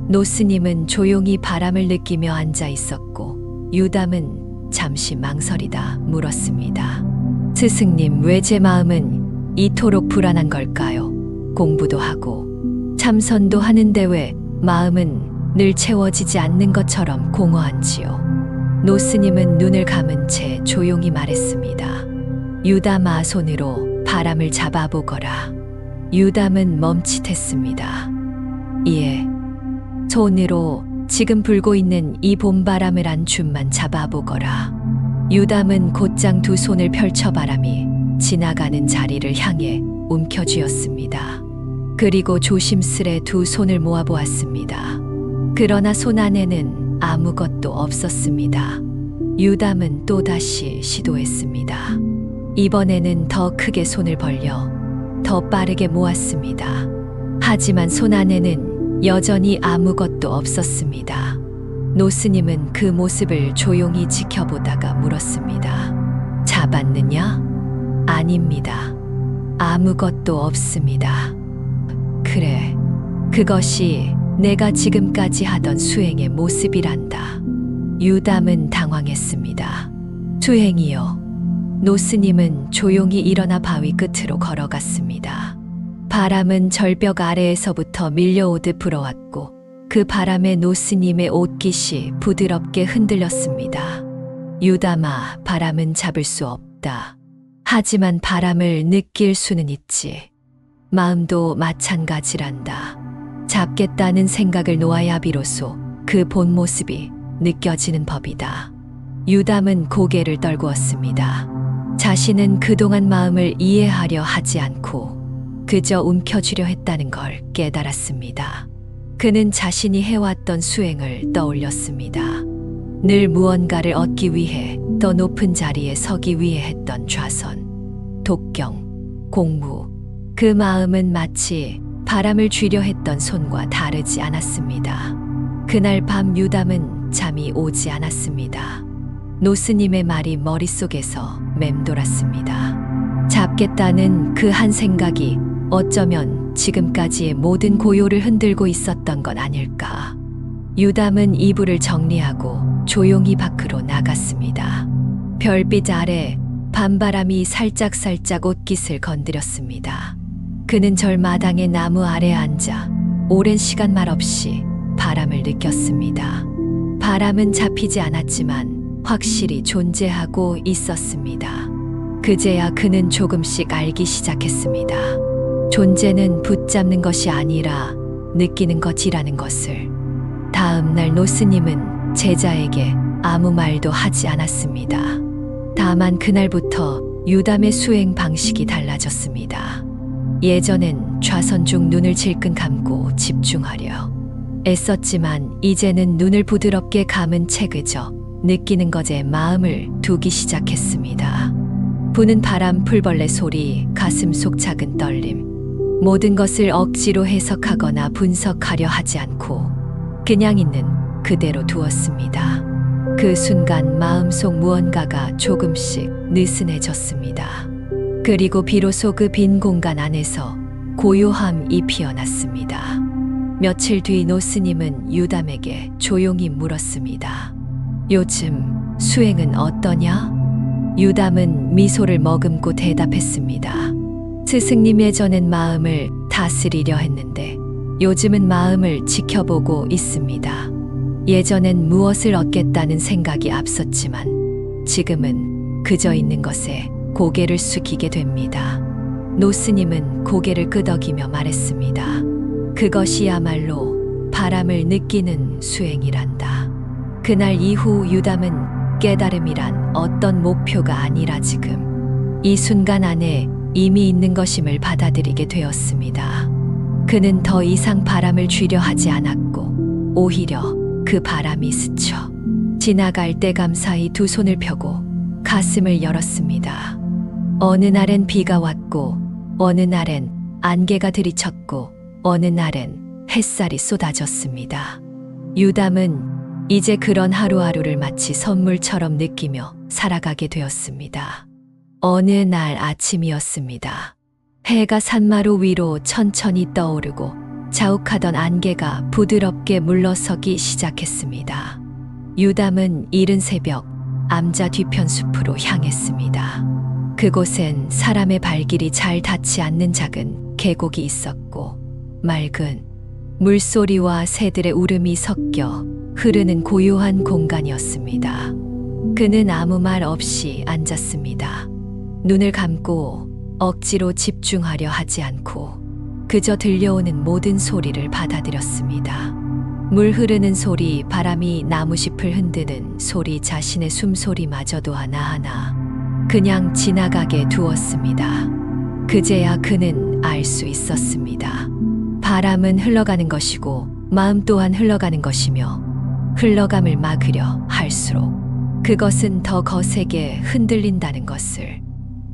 노스님은 조용히 바람을 느끼며 앉아 있었고, 유담은 잠시 망설이다 물었습니다. 스승님, 왜 제 마음은 이토록 불안한 걸까요? 공부도 하고 참선도 하는데 왜 마음은 늘 채워지지 않는 것처럼 공허한지요? 노스님은 눈을 감은 채 조용히 말했습니다. 유담아, 손으로 바람을 잡아보거라. 유담은 멈칫했습니다. 예, 손으로 지금 불고 있는 이 봄바람을 한 줌만 잡아보거라. 유담은 곧장 두 손을 펼쳐 바람이 지나가는 자리를 향해 움켜쥐었습니다. 그리고 조심스레 두 손을 모아보았습니다. 그러나 손 안에는 아무것도 없었습니다. 유담은 또다시 시도했습니다. 이번에는 더 크게 손을 벌려 더 빠르게 모았습니다. 하지만 손 안에는 여전히 아무것도 없었습니다. 노스님은 그 모습을 조용히 지켜보다가 물었습니다. 잡았느냐? 아닙니다. 아무것도 없습니다. 그래, 그것이 내가 지금까지 하던 수행의 모습이란다. 유담은 당황했습니다. 수행이요? 노스님은 조용히 일어나 바위 끝으로 걸어갔습니다. 바람은 절벽 아래에서부터 밀려오듯 불어왔고, 그 바람에 노스님의 옷깃이 부드럽게 흔들렸습니다. 유담아, 바람은 잡을 수 없다. 하지만 바람을 느낄 수는 있지. 마음도 마찬가지란다. 잡겠다는 생각을 놓아야 비로소 그 본 모습이 느껴지는 법이다. 유담은 고개를 떨구었습니다. 자신은 그동안 마음을 이해하려 하지 않고 그저 움켜쥐려 했다는 걸 깨달았습니다. 그는 자신이 해왔던 수행을 떠올렸습니다. 늘 무언가를 얻기 위해 더 높은 자리에 서기 위해 했던 좌선, 독경, 공무. 그 마음은 마치 바람을 쥐려 했던 손과 다르지 않았습니다. 그날 밤 유담은 잠이 오지 않았습니다. 노스님의 말이 머릿속에서 맴돌았습니다. 잡겠다는 그 한 생각이 어쩌면 지금까지의 모든 고요를 흔들고 있었던 건 아닐까. 유담은 이불을 정리하고 조용히 밖으로 나갔습니다. 별빛 아래 밤바람이 살짝살짝 옷깃을 건드렸습니다. 그는 절마당의 나무 아래 앉아 오랜 시간 말없이 바람을 느꼈습니다. 바람은 잡히지 않았지만 확실히 존재하고 있었습니다. 그제야 그는 조금씩 알기 시작했습니다. 존재는 붙잡는 것이 아니라 느끼는 것이라는 것을. 다음 날 노스님은 제자에게 아무 말도 하지 않았습니다. 다만 그날부터 유담의 수행 방식이 달라졌습니다. 예전엔 좌선 중 눈을 질끈 감고 집중하려 애썼지만 이제는 눈을 부드럽게 감은 채 그저 느끼는 것에 마음을 두기 시작했습니다. 부는 바람, 풀벌레 소리, 가슴 속 작은 떨림, 모든 것을 억지로 해석하거나 분석하려 하지 않고 그냥 있는 그대로 두었습니다. 그 순간 마음속 무언가가 조금씩 느슨해졌습니다. 그리고 비로소 그 빈 공간 안에서 고요함이 피어났습니다. 며칠 뒤 노스님은 유담에게 조용히 물었습니다. 요즘 수행은 어떠냐? 유담은 미소를 머금고 대답했습니다. 스승님, 예전엔 마음을 다스리려 했는데 요즘은 마음을 지켜보고 있습니다. 예전엔 무엇을 얻겠다는 생각이 앞섰지만 지금은 그저 있는 것에 고개를 숙이게 됩니다. 노스님은 고개를 끄덕이며 말했습니다. 그것이야말로 바람을 느끼는 수행이란다. 그날 이후 유담은 깨달음이란 어떤 목표가 아니라 지금 이 순간 안에 이미 있는 것임을 받아들이게 되었습니다. 그는 더 이상 바람을 쥐려 하지 않았고 오히려 그 바람이 스쳐 지나갈 때 감사히 두 손을 펴고 가슴을 열었습니다. 어느 날엔 비가 왔고 어느 날엔 안개가 들이쳤고 어느 날엔 햇살이 쏟아졌습니다. 유담은 이제 그런 하루하루를 마치 선물처럼 느끼며 살아가게 되었습니다. 어느 날 아침이었습니다. 해가 산마루 위로 천천히 떠오르고 자욱하던 안개가 부드럽게 물러서기 시작했습니다. 유담은 이른 새벽 암자 뒤편 숲으로 향했습니다. 그곳엔 사람의 발길이 잘 닿지 않는 작은 계곡이 있었고 맑은 물소리와 새들의 울음이 섞여 흐르는 고요한 공간이었습니다. 그는 아무 말 없이 앉았습니다. 눈을 감고 억지로 집중하려 하지 않고 그저 들려오는 모든 소리를 받아들였습니다. 물 흐르는 소리, 바람이 나무잎을 흔드는 소리, 자신의 숨소리마저도 하나하나 그냥 지나가게 두었습니다. 그제야 그는 알 수 있었습니다. 바람은 흘러가는 것이고 마음 또한 흘러가는 것이며 흘러감을 막으려 할수록 그것은 더 거세게 흔들린다는 것을.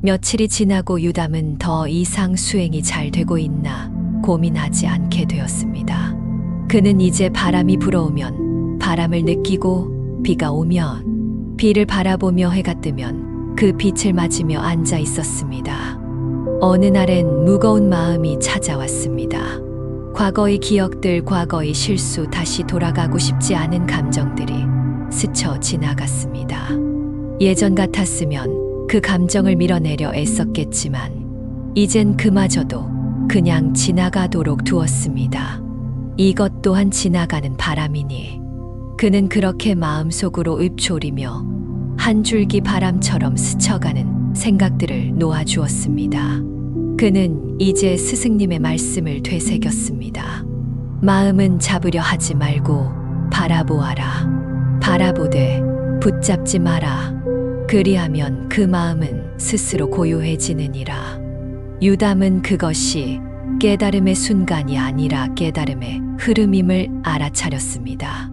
며칠이 지나고 유담은 더 이상 수행이 잘 되고 있나 고민하지 않게 되었습니다. 그는 이제 바람이 불어오면 바람을 느끼고 비가 오면 비를 바라보며 해가 뜨면 그 빛을 맞으며 앉아 있었습니다. 어느 날엔 무거운 마음이 찾아왔습니다. 과거의 기억들, 과거의 실수, 다시 돌아가고 싶지 않은 감정들이 스쳐 지나갔습니다. 예전 같았으면 그 감정을 밀어내려 애썼겠지만 이젠 그마저도 그냥 지나가도록 두었습니다. 이것 또한 지나가는 바람이니 그는 그렇게 마음속으로 읊조리며 한 줄기 바람처럼 스쳐가는 생각들을 놓아주었습니다. 그는 이제 스승님의 말씀을 되새겼습니다. 마음은 잡으려 하지 말고 바라보아라. 바라보되 붙잡지 마라. 그리하면 그 마음은 스스로 고요해지느니라. 유담은 그것이 깨달음의 순간이 아니라 깨달음의 흐름임을 알아차렸습니다.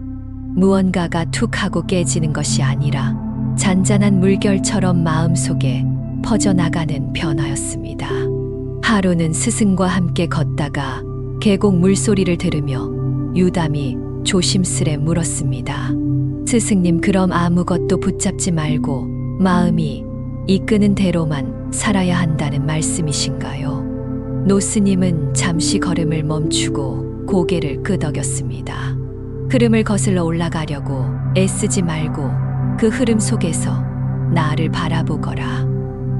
무언가가 툭 하고 깨지는 것이 아니라 잔잔한 물결처럼 마음속에 퍼져나가는 변화였습니다. 하루는 스승과 함께 걷다가 계곡 물소리를 들으며 유담이 조심스레 물었습니다. 스승님, 그럼 아무것도 붙잡지 말고 마음이 이끄는 대로만 살아야 한다는 말씀이신가요? 노스님은 잠시 걸음을 멈추고 고개를 끄덕였습니다. 흐름을 거슬러 올라가려고 애쓰지 말고 그 흐름 속에서 나를 바라보거라.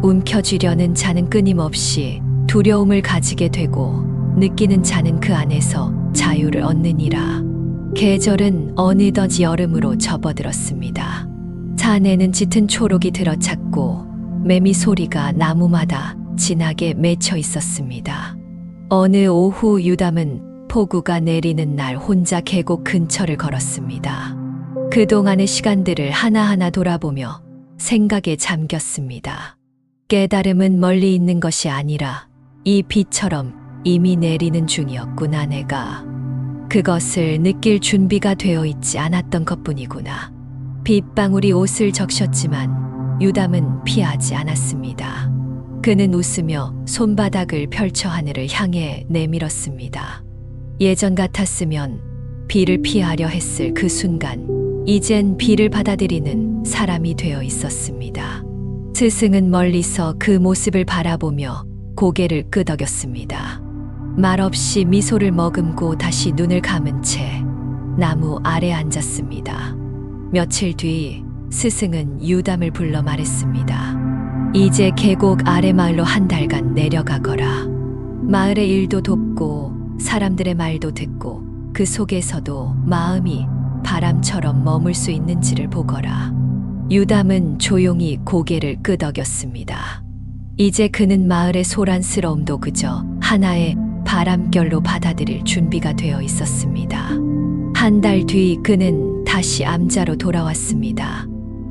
움켜쥐려는 자는 끊임없이 두려움을 가지게 되고 느끼는 자는 그 안에서 자유를 얻느니라. 계절은 어느덧 여름으로 접어들었습니다. 산에는 짙은 초록이 들어찼고 매미 소리가 나무마다 진하게 맺혀 있었습니다. 어느 오후 유담은 폭우가 내리는 날 혼자 계곡 근처를 걸었습니다. 그동안의 시간들을 하나하나 돌아보며 생각에 잠겼습니다. 깨달음은 멀리 있는 것이 아니라 이 비처럼 이미 내리는 중이었구나. 내가 그것을 느낄 준비가 되어 있지 않았던 것뿐이구나. 빗방울이 옷을 적셨지만 유담은 피하지 않았습니다. 그는 웃으며 손바닥을 펼쳐 하늘을 향해 내밀었습니다. 예전 같았으면 비를 피하려 했을 그 순간, 이젠 비를 받아들이는 사람이 되어 있었습니다. 스승은 멀리서 그 모습을 바라보며 고개를 끄덕였습니다. 말없이 미소를 머금고 다시 눈을 감은 채 나무 아래 앉았습니다. 며칠 뒤 스승은 유담을 불러 말했습니다. 이제 계곡 아래 마을로 한 달간 내려가거라. 마을의 일도 돕고 사람들의 말도 듣고 그 속에서도 마음이 바람처럼 머물 수 있는지를 보거라. 유담은 조용히 고개를 끄덕였습니다. 이제 그는 마을의 소란스러움도 그저 하나의 바람결로 받아들일 준비가 되어 있었습니다. 한 달 뒤 그는 다시 암자로 돌아왔습니다.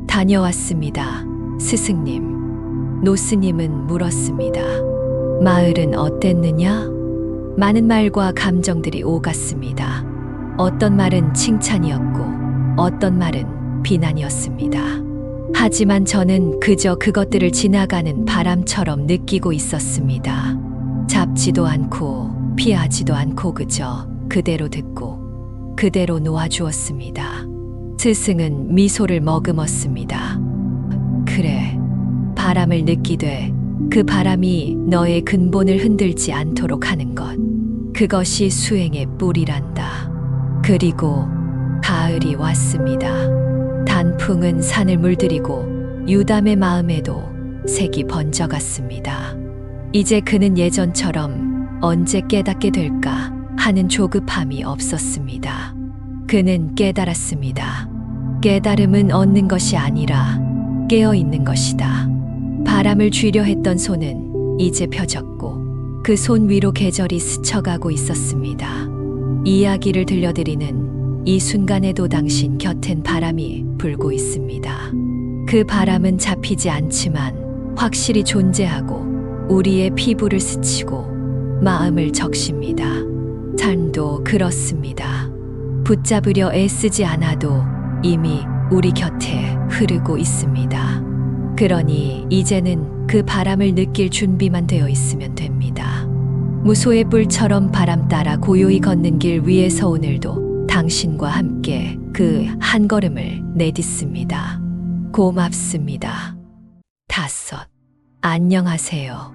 다녀왔습니다. 스승님. 노스님은 물었습니다. 마을은 어땠느냐? 많은 말과 감정들이 오갔습니다. 어떤 말은 칭찬이었고 어떤 말은 비난이었습니다. 하지만 저는 그저 그것들을 지나가는 바람처럼 느끼고 있었습니다. 잡지도 않고 피하지도 않고 그저 그대로 듣고 그대로 놓아주었습니다. 스승은 미소를 머금었습니다. 그래, 바람을 느끼되 그 바람이 너의 근본을 흔들지 않도록 하는 것. 그것이 수행의 뿌리란다. 그리고 가을이 왔습니다. 단풍은 산을 물들이고 유담의 마음에도 색이 번져갔습니다. 이제 그는 예전처럼 언제 깨닫게 될까 하는 조급함이 없었습니다. 그는 깨달았습니다. 깨달음은 얻는 것이 아니라 깨어 있는 것이다. 바람을 쥐려 했던 손은 이제 펴졌고 그 손 위로 계절이 스쳐가고 있었습니다. 이야기를 들려드리는 이 순간에도 당신 곁엔 바람이 불고 있습니다. 그 바람은 잡히지 않지만 확실히 존재하고 우리의 피부를 스치고 마음을 적십니다. 삶도 그렇습니다. 붙잡으려 애쓰지 않아도 이미 우리 곁에 흐르고 있습니다. 그러니 이제는 그 바람을 느낄 준비만 되어 있으면 됩니다. 무소의 뿔처럼 바람 따라 고요히 걷는 길 위에서 오늘도 당신과 함께 그 한 걸음을 내딛습니다. 고맙습니다. 5. 안녕하세요.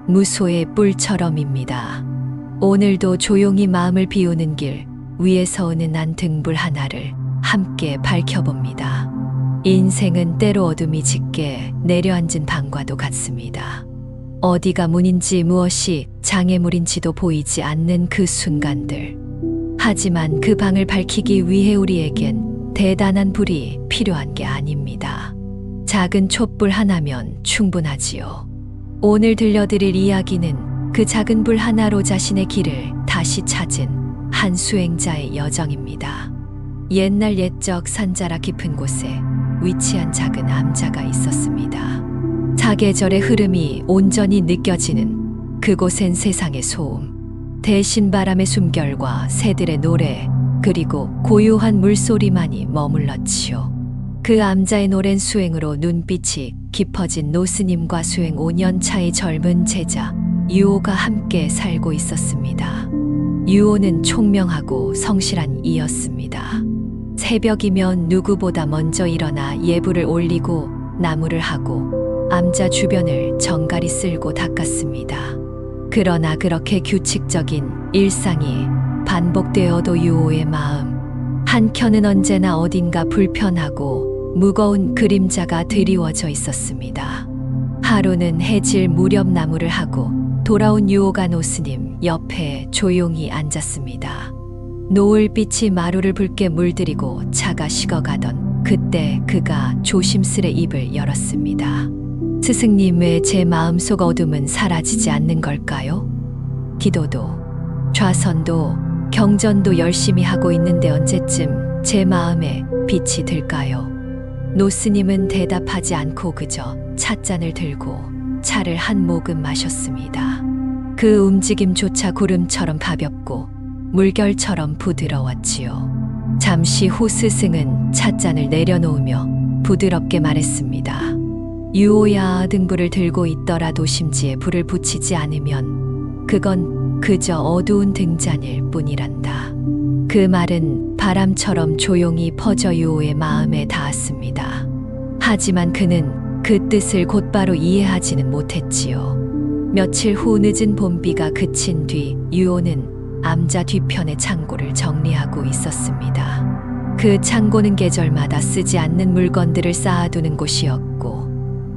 무소의 뿔처럼입니다. 오늘도 조용히 마음을 비우는 길 위에서 오는 난 등불 하나를 함께 밝혀봅니다. 인생은 때로 어둠이 짙게 내려앉은 방과도 같습니다. 어디가 문인지 무엇이 장애물인지도 보이지 않는 그 순간들. 하지만 그 방을 밝히기 위해 우리에겐 대단한 불이 필요한 게 아닙니다. 작은 촛불 하나면 충분하지요. 오늘 들려드릴 이야기는 그 작은 불 하나로 자신의 길을 다시 찾은 한 수행자의 여정입니다. 옛날 옛적 산자락 깊은 곳에 위치한 작은 암자가 있었습니다. 사계절의 흐름이 온전히 느껴지는 그곳엔 세상의 소음, 대신 바람의 숨결과 새들의 노래, 그리고 고요한 물소리만이 머물렀지요. 그 암자의 노랜 수행으로 눈빛이 깊어진 노스님과 수행 5년 차의 젊은 제자 유오가 함께 살고 있었습니다. 유오는 총명하고 성실한 이였습니다. 새벽이면 누구보다 먼저 일어나 예불을 올리고 나무를 하고 암자 주변을 정갈히 쓸고 닦았습니다. 그러나 그렇게 규칙적인 일상이 반복되어도 유오의 마음 한켠은 언제나 어딘가 불편하고 무거운 그림자가 드리워져 있었습니다. 하루는 해질 무렵 나무를 하고 돌아온 유오가 노스님 옆에 조용히 앉았습니다. 노을빛이 마루를 붉게 물들이고 차가 식어가던 그때 그가 조심스레 입을 열었습니다. 스승님, 왜 제 마음속 어둠은 사라지지 않는 걸까요? 기도도, 좌선도, 경전도 열심히 하고 있는데 언제쯤 제 마음에 빛이 들까요? 노스님은 대답하지 않고 그저 찻잔을 들고 차를 한 모금 마셨습니다. 그 움직임조차 구름처럼 가볍고 물결처럼 부드러웠지요. 잠시 후 스승은 찻잔을 내려놓으며 부드럽게 말했습니다. 유오야, 등불을 들고 있더라도 심지에 불을 붙이지 않으면 그건 그저 어두운 등잔일 뿐이란다. 그 말은 바람처럼 조용히 퍼져 유오의 마음에 닿았습니다. 하지만 그는 그 뜻을 곧바로 이해하지는 못했지요. 며칠 후 늦은 봄비가 그친 뒤 유오는 암자 뒤편의 창고를 정리하고 있었습니다. 그 창고는 계절마다 쓰지 않는 물건들을 쌓아두는 곳이었고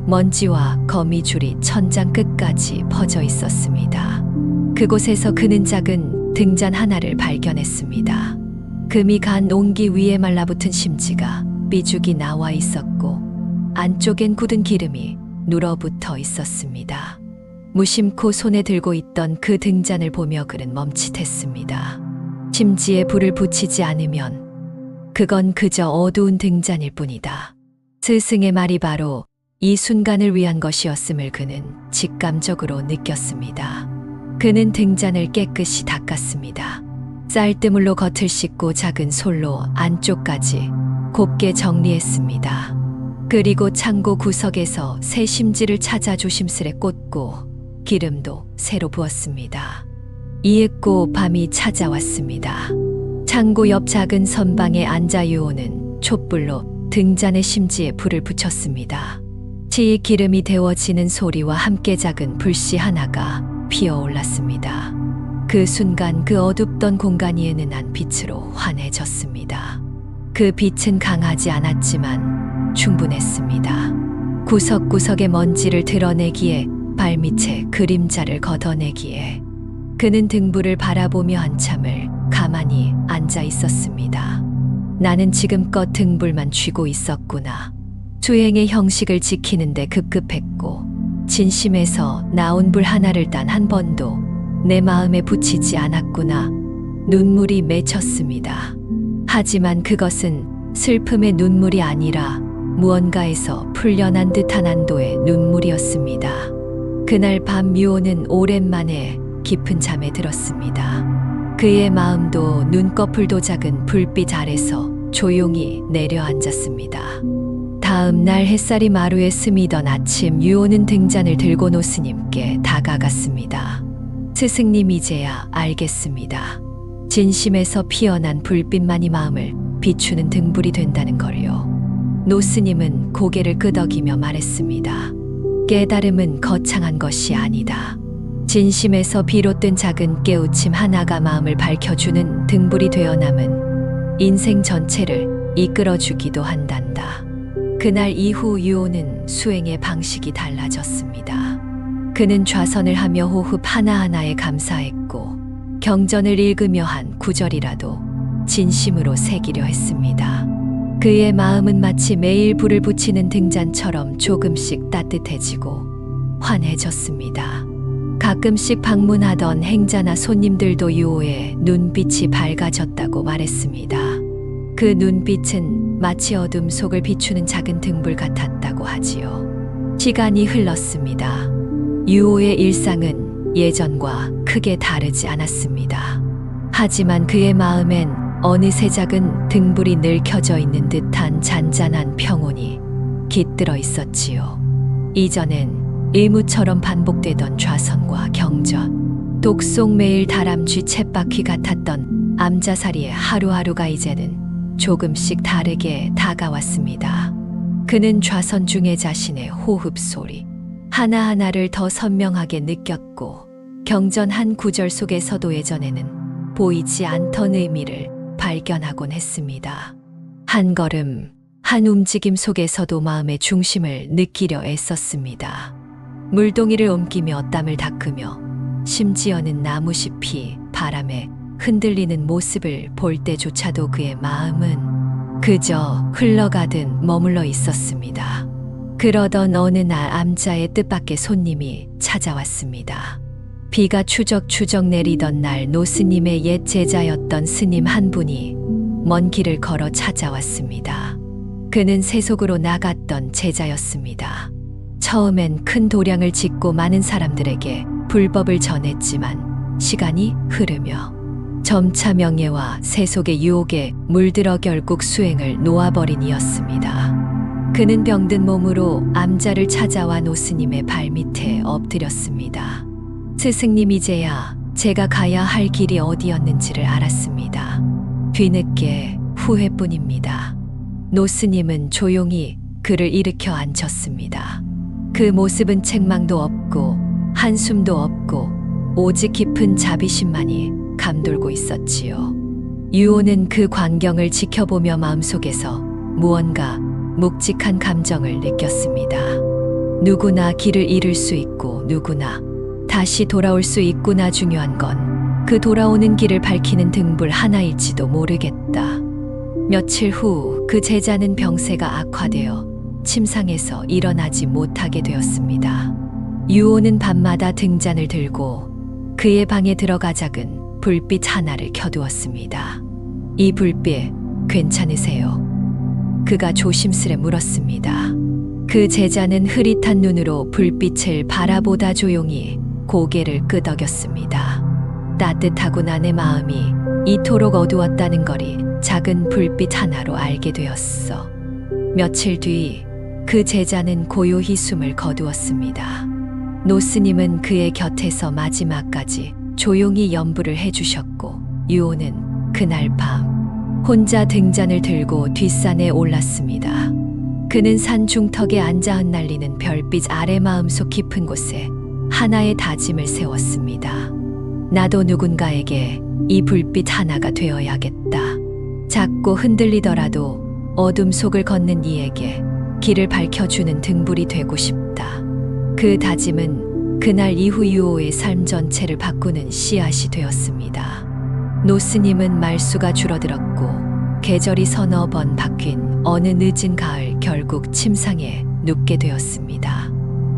먼지와 거미줄이 천장 끝까지 퍼져 있었습니다. 그곳에서 그는 작은 등잔 하나를 발견했습니다. 금이 간 옹기 위에 말라붙은 심지가 삐죽이 나와 있었고 안쪽엔 굳은 기름이 눌어붙어 있었습니다. 무심코 손에 들고 있던 그 등잔을 보며 그는 멈칫했습니다. 심지에 불을 붙이지 않으면 그건 그저 어두운 등잔일 뿐이다. 스승의 말이 바로 이 순간을 위한 것이었음을 그는 직감적으로 느꼈습니다. 그는 등잔을 깨끗이 닦았습니다. 쌀뜨물로 겉을 씻고 작은 솔로 안쪽까지 곱게 정리했습니다. 그리고 창고 구석에서 새 심지를 찾아 조심스레 꽂고 기름도 새로 부었습니다. 이윽고 밤이 찾아왔습니다. 창고 옆 작은 선방에 앉아 유오는 촛불로 등잔의 심지에 불을 붙였습니다. 치익 기름이 데워지는 소리와 함께 작은 불씨 하나가 피어올랐습니다. 그 순간 그 어둡던 공간이 은은한 빛으로 환해졌습니다. 그 빛은 강하지 않았지만 충분했습니다. 구석구석의 먼지를 드러내기에, 발밑에 그림자를 걷어내기에 그는 등불을 바라보며 한참을 가만히 앉아 있었습니다. 나는 지금껏 등불만 쥐고 있었구나. 수행의 형식을 지키는데 급급했고 진심에서 나온 불 하나를 단 한 번도 내 마음에 붙이지 않았구나. 눈물이 맺혔습니다. 하지만 그것은 슬픔의 눈물이 아니라 무언가에서 풀려난 듯한 안도의 눈물이었습니다. 그날 밤 유오는 오랜만에 깊은 잠에 들었습니다. 그의 마음도 눈꺼풀도 작은 불빛 아래서 조용히 내려앉았습니다. 다음 날 햇살이 마루에 스미던 아침, 유오는 등잔을 들고 노스님께 다가갔습니다. 스승님, 이제야 알겠습니다. 진심에서 피어난 불빛만이 마음을 비추는 등불이 된다는 걸요. 노스님은 고개를 끄덕이며 말했습니다. 깨달음은 거창한 것이 아니다. 진심에서 비롯된 작은 깨우침 하나가 마음을 밝혀주는 등불이 되어 남은 인생 전체를 이끌어주기도 한단다. 그날 이후 유오는 수행의 방식이 달라졌습니다. 그는 좌선을 하며 호흡 하나하나에 감사했고 경전을 읽으며 한 구절이라도 진심으로 새기려 했습니다. 그의 마음은 마치 매일 불을 붙이는 등잔처럼 조금씩 따뜻해지고 환해졌습니다. 가끔씩 방문하던 행자나 손님들도 유오의 눈빛이 밝아졌다고 말했습니다. 그 눈빛은 마치 어둠 속을 비추는 작은 등불 같았다고 하지요. 시간이 흘렀습니다. 유오의 일상은 예전과 크게 다르지 않았습니다. 하지만 그의 마음엔 어느새 작은 등불이 늘 켜져 있는 듯한 잔잔한 평온이 깃들어 있었지요. 이전엔 일무처럼 반복되던 좌선과 경전, 독속 매일 다람쥐 쳇바퀴 같았던 암자살이의 하루하루가 이제는 조금씩 다르게 다가왔습니다. 그는 좌선 중에 자신의 호흡 소리 하나하나를 더 선명하게 느꼈고 경전 한 구절 속에서도 예전에는 보이지 않던 의미를 발견하곤 했습니다. 한 걸음, 한 움직임 속에서도 마음의 중심을 느끼려 애썼습니다. 물동이를 옮기며 땀을 닦으며 심지어는 나무잎이 바람에 흔들리는 모습을 볼 때조차도 그의 마음은 그저 흘러가듯 머물러 있었습니다. 그러던 어느 날 암자의 뜻밖의 손님이 찾아왔습니다. 비가 추적추적 내리던 날 노스님의 옛 제자였던 스님 한 분이 먼 길을 걸어 찾아왔습니다. 그는 세속으로 나갔던 제자였습니다. 처음엔 큰 도량을 짓고 많은 사람들에게 불법을 전했지만 시간이 흐르며 점차 명예와 세속의 유혹에 물들어 결국 수행을 놓아버린 이였습니다. 그는 병든 몸으로 암자를 찾아와 노스님의 발밑에 엎드렸습니다. 스승님, 이제야 제가 가야 할 길이 어디였는지를 알았습니다. 뒤늦게 후회뿐입니다. 노스님은 조용히 그를 일으켜 앉혔습니다. 그 모습은 책망도 없고 한숨도 없고 오직 깊은 자비심만이 감돌고 있었지요. 유오는 그 광경을 지켜보며 마음속에서 무언가 묵직한 감정을 느꼈습니다. 누구나 길을 잃을 수 있고 누구나 다시 돌아올 수 있구나. 중요한 건 그 돌아오는 길을 밝히는 등불 하나일지도 모르겠다. 며칠 후 그 제자는 병세가 악화되어 침상에서 일어나지 못하게 되었습니다. 유오는 밤마다 등잔을 들고 그의 방에 들어가 작은 불빛 하나를 켜두었습니다. 이 불빛 괜찮으세요? 그가 조심스레 물었습니다. 그 제자는 흐릿한 눈으로 불빛을 바라보다 조용히 고개를 끄덕였습니다. 따뜻하구나. 내 마음이 이토록 어두웠다는 거리 작은 불빛 하나로 알게 되었어. 며칠 뒤 그 제자는 고요히 숨을 거두었습니다. 노스님은 그의 곁에서 마지막까지 조용히 연부를 해주셨고 유오는 그날 밤 혼자 등잔을 들고 뒷산에 올랐습니다. 그는 산 중턱에 앉아 흩날리는 별빛 아래 마음속 깊은 곳에 하나의 다짐을 세웠습니다. 나도 누군가에게 이 불빛 하나가 되어야겠다. 작고 흔들리더라도 어둠 속을 걷는 이에게 길을 밝혀주는 등불이 되고 싶다. 그 다짐은 그날 이후 유오의 삶 전체를 바꾸는 씨앗이 되었습니다. 노스님은 말수가 줄어들었고 계절이 서너 번 바뀐 어느 늦은 가을 결국 침상에 눕게 되었습니다.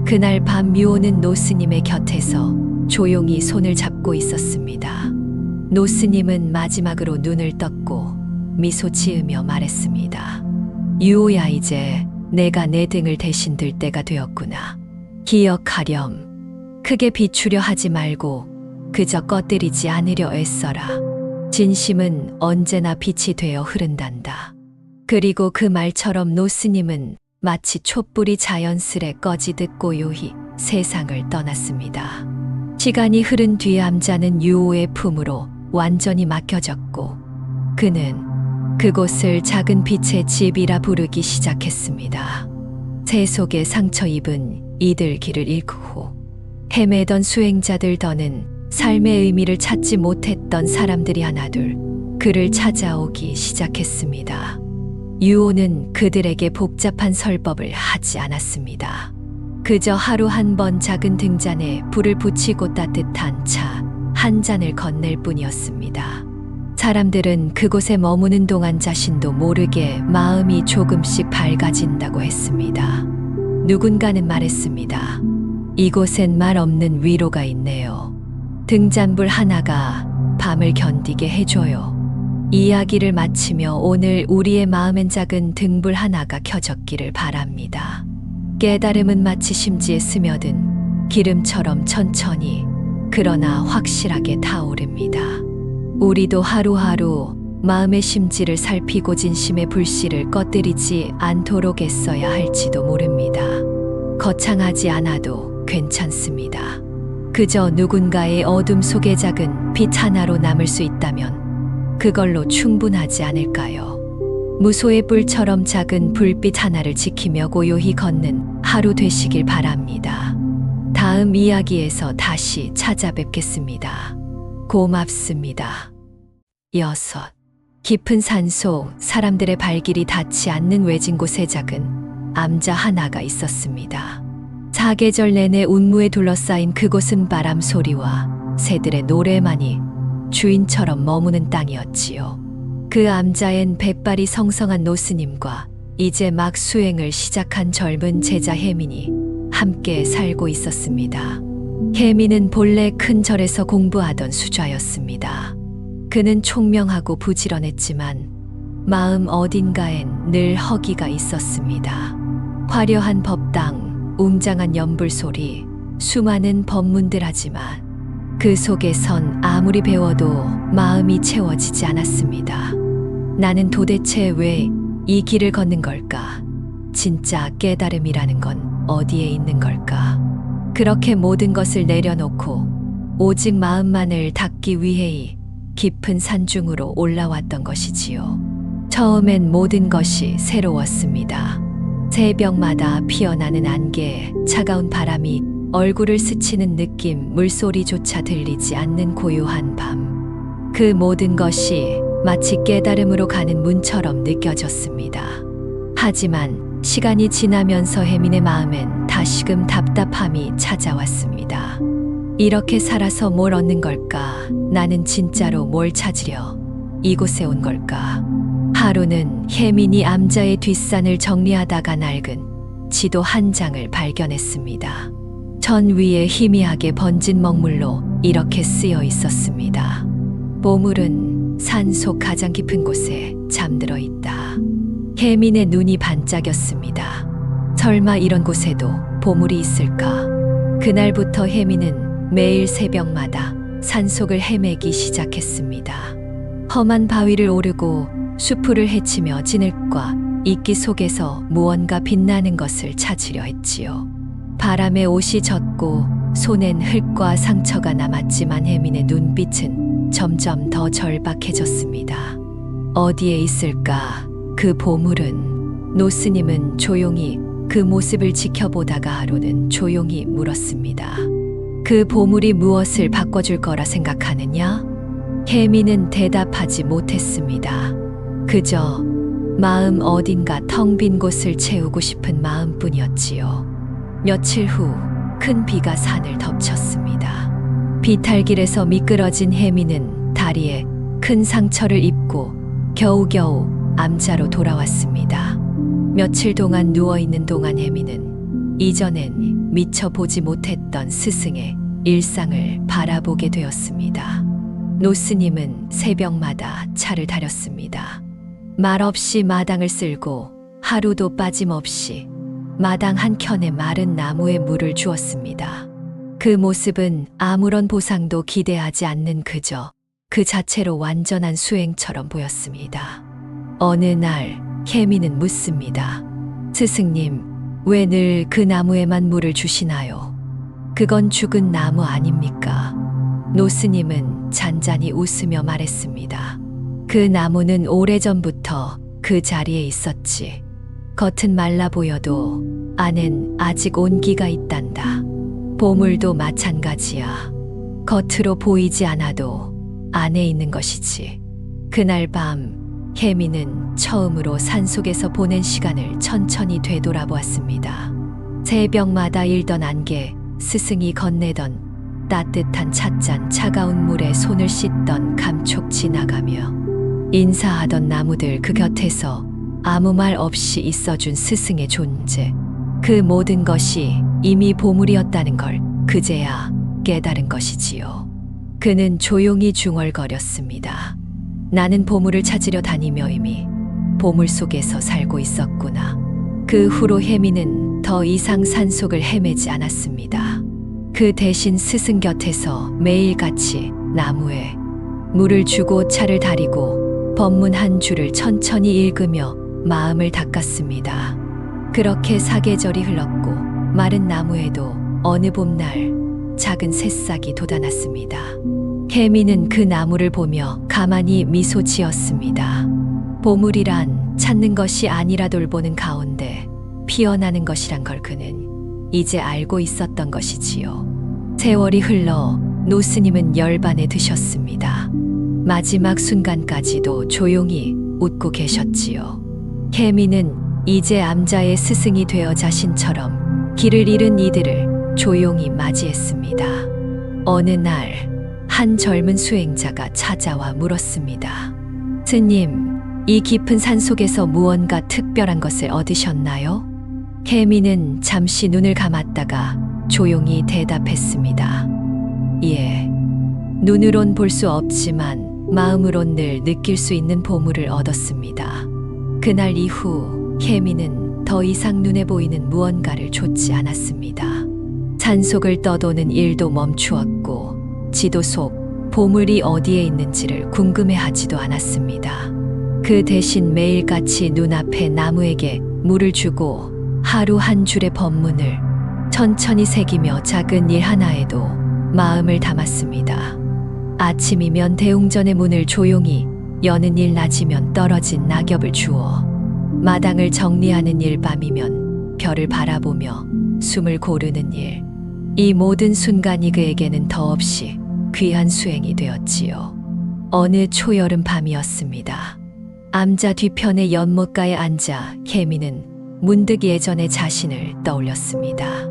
그날 밤 유오는 노스님의 곁에서 조용히 손을 잡고 있었습니다. 노스님은 마지막으로 눈을 떴고 미소 지으며 말했습니다. 유오야, 이제 내가 내 등을 대신 들 때가 되었구나. 기억하렴. 크게 비추려 하지 말고 그저 꺼뜨리지 않으려 애써라. 진심은 언제나 빛이 되어 흐른단다. 그리고 그 말처럼 노스님은 마치 촛불이 자연스레 꺼지듯 고요히 세상을 떠났습니다. 시간이 흐른 뒤 암자는 유오의 품으로 완전히 맡겨졌고 그는 그곳을 작은 빛의 집이라 부르기 시작했습니다. 새 속에 상처 입은 이들 길을 잃고 헤매던 수행자들, 더는 삶의 의미를 찾지 못했던 사람들이 하나둘 그를 찾아오기 시작했습니다. 유오는 그들에게 복잡한 설법을 하지 않았습니다. 그저 하루 한 번 작은 등잔에 불을 붙이고 따뜻한 차 한 잔을 건넬 뿐이었습니다. 사람들은 그곳에 머무는 동안 자신도 모르게 마음이 조금씩 밝아진다고 했습니다. 누군가는 말했습니다. 이곳엔 말 없는 위로가 있네요. 등잔불 하나가 밤을 견디게 해줘요. 이야기를 마치며 오늘 우리의 마음엔 작은 등불 하나가 켜졌기를 바랍니다. 깨달음은 마치 심지에 스며든 기름처럼 천천히 그러나 확실하게 타오릅니다. 우리도 하루하루 마음의 심지를 살피고 진심의 불씨를 꺼뜨리지 않도록 애써야 할지도 모릅니다. 거창하지 않아도 괜찮습니다. 그저 누군가의 어둠 속에 작은 빛 하나로 남을 수 있다면 그걸로 충분하지 않을까요? 무소의 뿔처럼 작은 불빛 하나를 지키며 고요히 걷는 하루 되시길 바랍니다. 다음 이야기에서 다시 찾아뵙겠습니다. 고맙습니다. 6. 깊은 산속, 사람들의 발길이 닿지 않는 외진 곳에 작은 암자 하나가 있었습니다. 사계절 내내 운무에 둘러싸인 그곳은 바람 소리와 새들의 노래만이 주인처럼 머무는 땅이었지요. 그 암자엔 백발이 성성한 노스님과 이제 막 수행을 시작한 젊은 제자 혜민이 함께 살고 있었습니다. 혜민은 본래 큰 절에서 공부하던 수좌였습니다. 그는 총명하고 부지런했지만 마음 어딘가엔 늘 허기가 있었습니다. 화려한 법당, 웅장한 연불소리, 수많은 법문들, 하지만 그 속에선 아무리 배워도 마음이 채워지지 않았습니다. 나는 도대체 왜 이 길을 걷는 걸까? 진짜 깨달음이라는 건 어디에 있는 걸까? 그렇게 모든 것을 내려놓고 오직 마음만을 닦기 위해 깊은 산중으로 올라왔던 것이지요. 처음엔 모든 것이 새로웠습니다. 새벽마다 피어나는 안개, 차가운 바람이 얼굴을 스치는 느낌, 물소리조차 들리지 않는 고요한 밤. 그 모든 것이 마치 깨달음으로 가는 문처럼 느껴졌습니다. 하지만 시간이 지나면서 혜민의 마음엔 다시금 답답함이 찾아왔습니다. 이렇게 살아서 뭘 얻는 걸까? 나는 진짜로 뭘 찾으려 이곳에 온 걸까? 하루는 혜민이 암자의 뒷산을 정리하다가 낡은 지도 한 장을 발견했습니다. 전 위에 희미하게 번진 먹물로 이렇게 쓰여 있었습니다. 보물은 산속 가장 깊은 곳에 잠들어 있다. 혜민의 눈이 반짝였습니다. 설마 이런 곳에도 보물이 있을까? 그날부터 혜민은 매일 새벽마다 산속을 헤매기 시작했습니다. 험한 바위를 오르고 수풀을 헤치며 진흙과 이끼 속에서 무언가 빛나는 것을 찾으려 했지요. 바람에 옷이 젖고 손엔 흙과 상처가 남았지만 혜민의 눈빛은 점점 더 절박해졌습니다. 어디에 있을까? 그 보물은? 노스님은 조용히 그 모습을 지켜보다가 하루는 조용히 물었습니다. 그 보물이 무엇을 바꿔줄 거라 생각하느냐? 혜미는 대답하지 못했습니다. 그저 마음 어딘가 텅 빈 곳을 채우고 싶은 마음뿐이었지요. 며칠 후 큰 비가 산을 덮쳤습니다. 비탈길에서 미끄러진 혜미는 다리에 큰 상처를 입고 겨우겨우 암자로 돌아왔습니다. 며칠 동안 누워있는 동안 혜미는 이전엔 미처 보지 못했던 스승의 일상을 바라보게 되었습니다. 노스님은 새벽마다 차를 다렸습니다. 말없이 마당을 쓸고 하루도 빠짐없이 마당 한켠에 마른 나무에 물을 주었습니다. 그 모습은 아무런 보상도 기대하지 않는 그저 그 자체로 완전한 수행처럼 보였습니다. 어느 날 혜미는 묻습니다. 스승님, 왜 늘 그 나무에만 물을 주시나요? 그건 죽은 나무 아닙니까? 노스님은 잔잔히 웃으며 말했습니다. 그 나무는 오래전부터 그 자리에 있었지. 겉은 말라 보여도 안엔 아직 온기가 있단다. 보물도 마찬가지야. 겉으로 보이지 않아도 안에 있는 것이지. 그날 밤 혜미는 처음으로 산속에서 보낸 시간을 천천히 되돌아보았습니다. 새벽마다 일던 안개, 스승이 건네던 따뜻한 찻잔, 차가운 물에 손을 씻던 감촉 지나가며 인사하던 나무들, 그 곁에서 아무 말 없이 있어준 스승의 존재. 그 모든 것이 이미 보물이었다는 걸 그제야 깨달은 것이지요. 그는 조용히 중얼거렸습니다. 나는 보물을 찾으려 다니며 이미 보물 속에서 살고 있었구나. 그 후로 혜미는 더 이상 산속을 헤매지 않았습니다. 그 대신 스승 곁에서 매일같이 나무에 물을 주고 차를 다리고 법문 한 줄을 천천히 읽으며 마음을 닦았습니다. 그렇게 사계절이 흘렀고 마른 나무에도 어느 봄날 작은 새싹이 돋아났습니다. 혜미는 그 나무를 보며 가만히 미소 지었습니다. 보물이란 찾는 것이 아니라 돌보는 가운데 피어나는 것이란 걸 그는 이제 알고 있었던 것이지요. 세월이 흘러 노스님은 열반에 드셨습니다. 마지막 순간까지도 조용히 웃고 계셨지요. 혜미는 이제 암자의 스승이 되어 자신처럼 길을 잃은 이들을 조용히 맞이했습니다. 어느 날 한 젊은 수행자가 찾아와 물었습니다. 스님, 이 깊은 산속에서 무언가 특별한 것을 얻으셨나요? 혜미는 잠시 눈을 감았다가 조용히 대답했습니다. 예, 눈으론 볼 수 없지만 마음으론 늘 느낄 수 있는 보물을 얻었습니다. 그날 이후 혜미는 더 이상 눈에 보이는 무언가를 좇지 않았습니다. 산속을 떠도는 일도 멈추었고 지도 속 보물이 어디에 있는지를 궁금해하지도 않았습니다. 그 대신 매일같이 눈앞에 나무에게 물을 주고 하루 한 줄의 법문을 천천히 새기며 작은 일 하나에도 마음을 담았습니다. 아침이면 대웅전의 문을 조용히 여는 일, 낮이면 떨어진 낙엽을 주워 마당을 정리하는 일, 밤이면 별을 바라보며 숨을 고르는 일. 이 모든 순간이 그에게는 더없이 귀한 수행이 되었지요. 어느 초여름 밤이었습니다. 암자 뒤편의 연못가에 앉아 혜미는 문득 예전의 자신을 떠올렸습니다.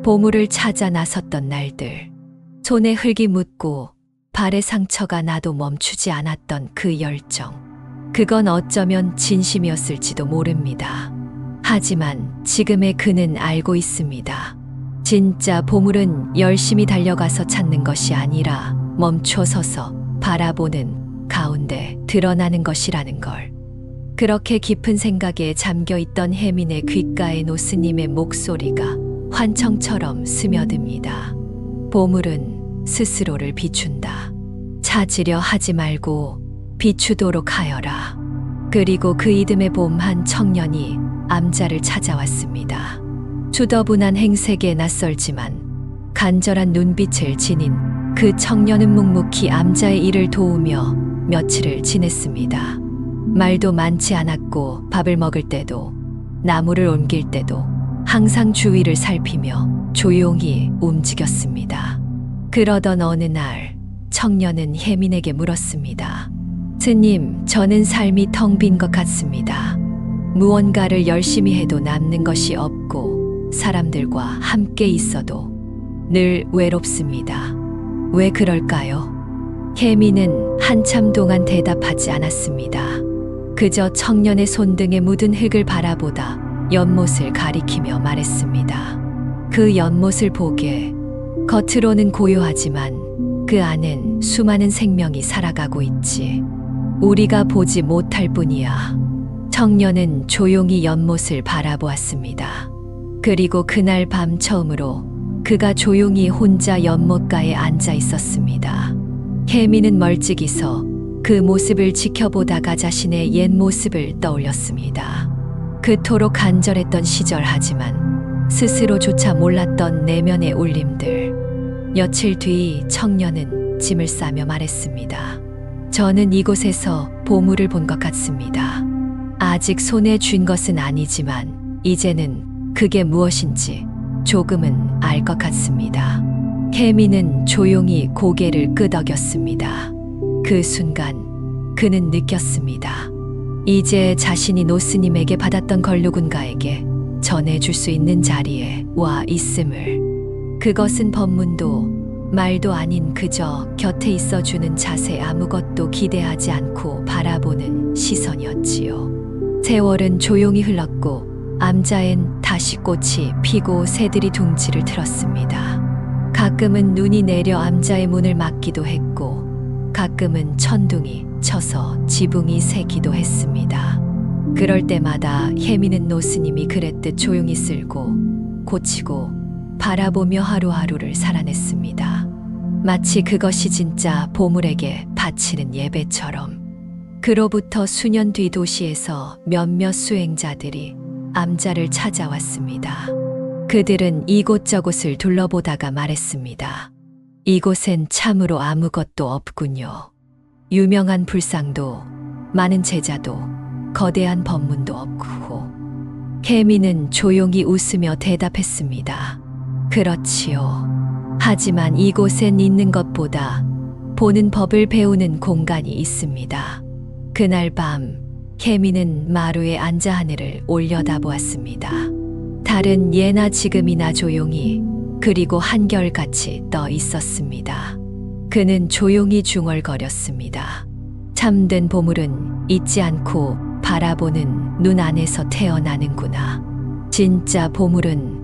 보물을 찾아 나섰던 날들, 손에 흙이 묻고 발에 상처가 나도 멈추지 않았던 그 열정. 그건 어쩌면 진심이었을지도 모릅니다. 하지만 지금의 그는 알고 있습니다. 진짜 보물은 열심히 달려가서 찾는 것이 아니라 멈춰 서서 바라보는 가운데 드러나는 것이라는 걸. 그렇게 깊은 생각에 잠겨 있던 혜민의 귓가에 노스님의 목소리가 환청처럼 스며듭니다. 보물은 스스로를 비춘다. 찾으려 하지 말고 비추도록 하여라. 그리고 그 이듬해 봄, 한 청년이 암자를 찾아왔습니다. 추더분한 행색에 낯설지만 간절한 눈빛을 지닌 그 청년은 묵묵히 암자의 일을 도우며 며칠을 지냈습니다. 말도 많지 않았고 밥을 먹을 때도 나무를 옮길 때도 항상 주위를 살피며 조용히 움직였습니다. 그러던 어느 날 청년은 혜민에게 물었습니다. 스님, 저는 삶이 텅 빈 것 같습니다. 무언가를 열심히 해도 남는 것이 없고 사람들과 함께 있어도 늘 외롭습니다. 왜 그럴까요? 혜민은 한참 동안 대답하지 않았습니다. 그저 청년의 손등에 묻은 흙을 바라보다 연못을 가리키며 말했습니다. 그 연못을 보게. 겉으로는 고요하지만 그 안엔 수많은 생명이 살아가고 있지. 우리가 보지 못할 뿐이야. 청년은 조용히 연못을 바라보았습니다. 그리고 그날 밤 처음으로 그가 조용히 혼자 연못가에 앉아 있었습니다. 혜민은 멀찍이 서 그 모습을 지켜보다가 자신의 옛 모습을 떠올렸습니다. 그토록 간절했던 시절, 하지만 스스로조차 몰랐던 내면의 울림들. 며칠 뒤 청년은 짐을 싸며 말했습니다. 저는 이곳에서 보물을 본 것 같습니다. 아직 손에 쥔 것은 아니지만 이제는 그게 무엇인지 조금은 알 것 같습니다. 혜민은 조용히 고개를 끄덕였습니다. 그 순간 그는 느꼈습니다. 이제 자신이 노스님에게 받았던 걸 누군가에게 전해줄 수 있는 자리에 와 있음을. 그것은 법문도 말도 아닌 그저 곁에 있어주는 자세, 아무것도 기대하지 않고 바라보는 시선이었지요. 세월은 조용히 흘렀고 암자엔 다시 꽃이 피고 새들이 둥지를 틀었습니다. 가끔은 눈이 내려 암자의 문을 막기도 했고 가끔은 천둥이 쳐서 지붕이 새기도 했습니다. 그럴 때마다 혜민은 노스님이 그랬듯 조용히 쓸고 고치고 바라보며 하루하루를 살아냈습니다. 마치 그것이 진짜 보물에게 바치는 예배처럼. 그로부터 수년 뒤 도시에서 몇몇 수행자들이 암자를 찾아왔습니다. 그들은 이곳저곳을 둘러보다가 말했습니다. 이곳엔 참으로 아무것도 없군요. 유명한 불상도, 많은 제자도, 거대한 법문도 없고. 혜민은 조용히 웃으며 대답했습니다. 그렇지요. 하지만 이곳엔 있는 것보다 보는 법을 배우는 공간이 있습니다. 그날 밤 혜민은 마루에 앉아 하늘을 올려다보았습니다. 달은 예나 지금이나 조용히 그리고 한결같이 떠 있었습니다. 그는 조용히 중얼거렸습니다. 참된 보물은 잊지 않고 바라보는 눈 안에서 태어나는구나. 진짜 보물은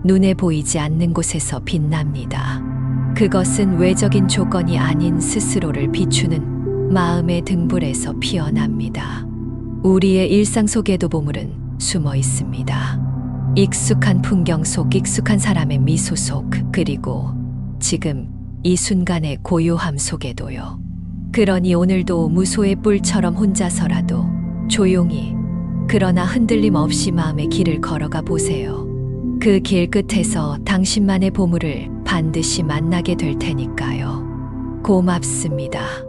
눈에 보이지 않는 곳에서 빛납니다. 그것은 외적인 조건이 아닌 스스로를 비추는 마음의 등불에서 피어납니다. 우리의 일상 속에도 보물은 숨어 있습니다. 익숙한 풍경 속, 익숙한 사람의 미소 속, 그리고 지금 이 순간의 고요함 속에도요. 그러니 오늘도 무소의 뿔처럼 혼자서라도 조용히, 그러나 흔들림 없이 마음의 길을 걸어가 보세요. 그 길 끝에서 당신만의 보물을 반드시 만나게 될 테니까요. 고맙습니다.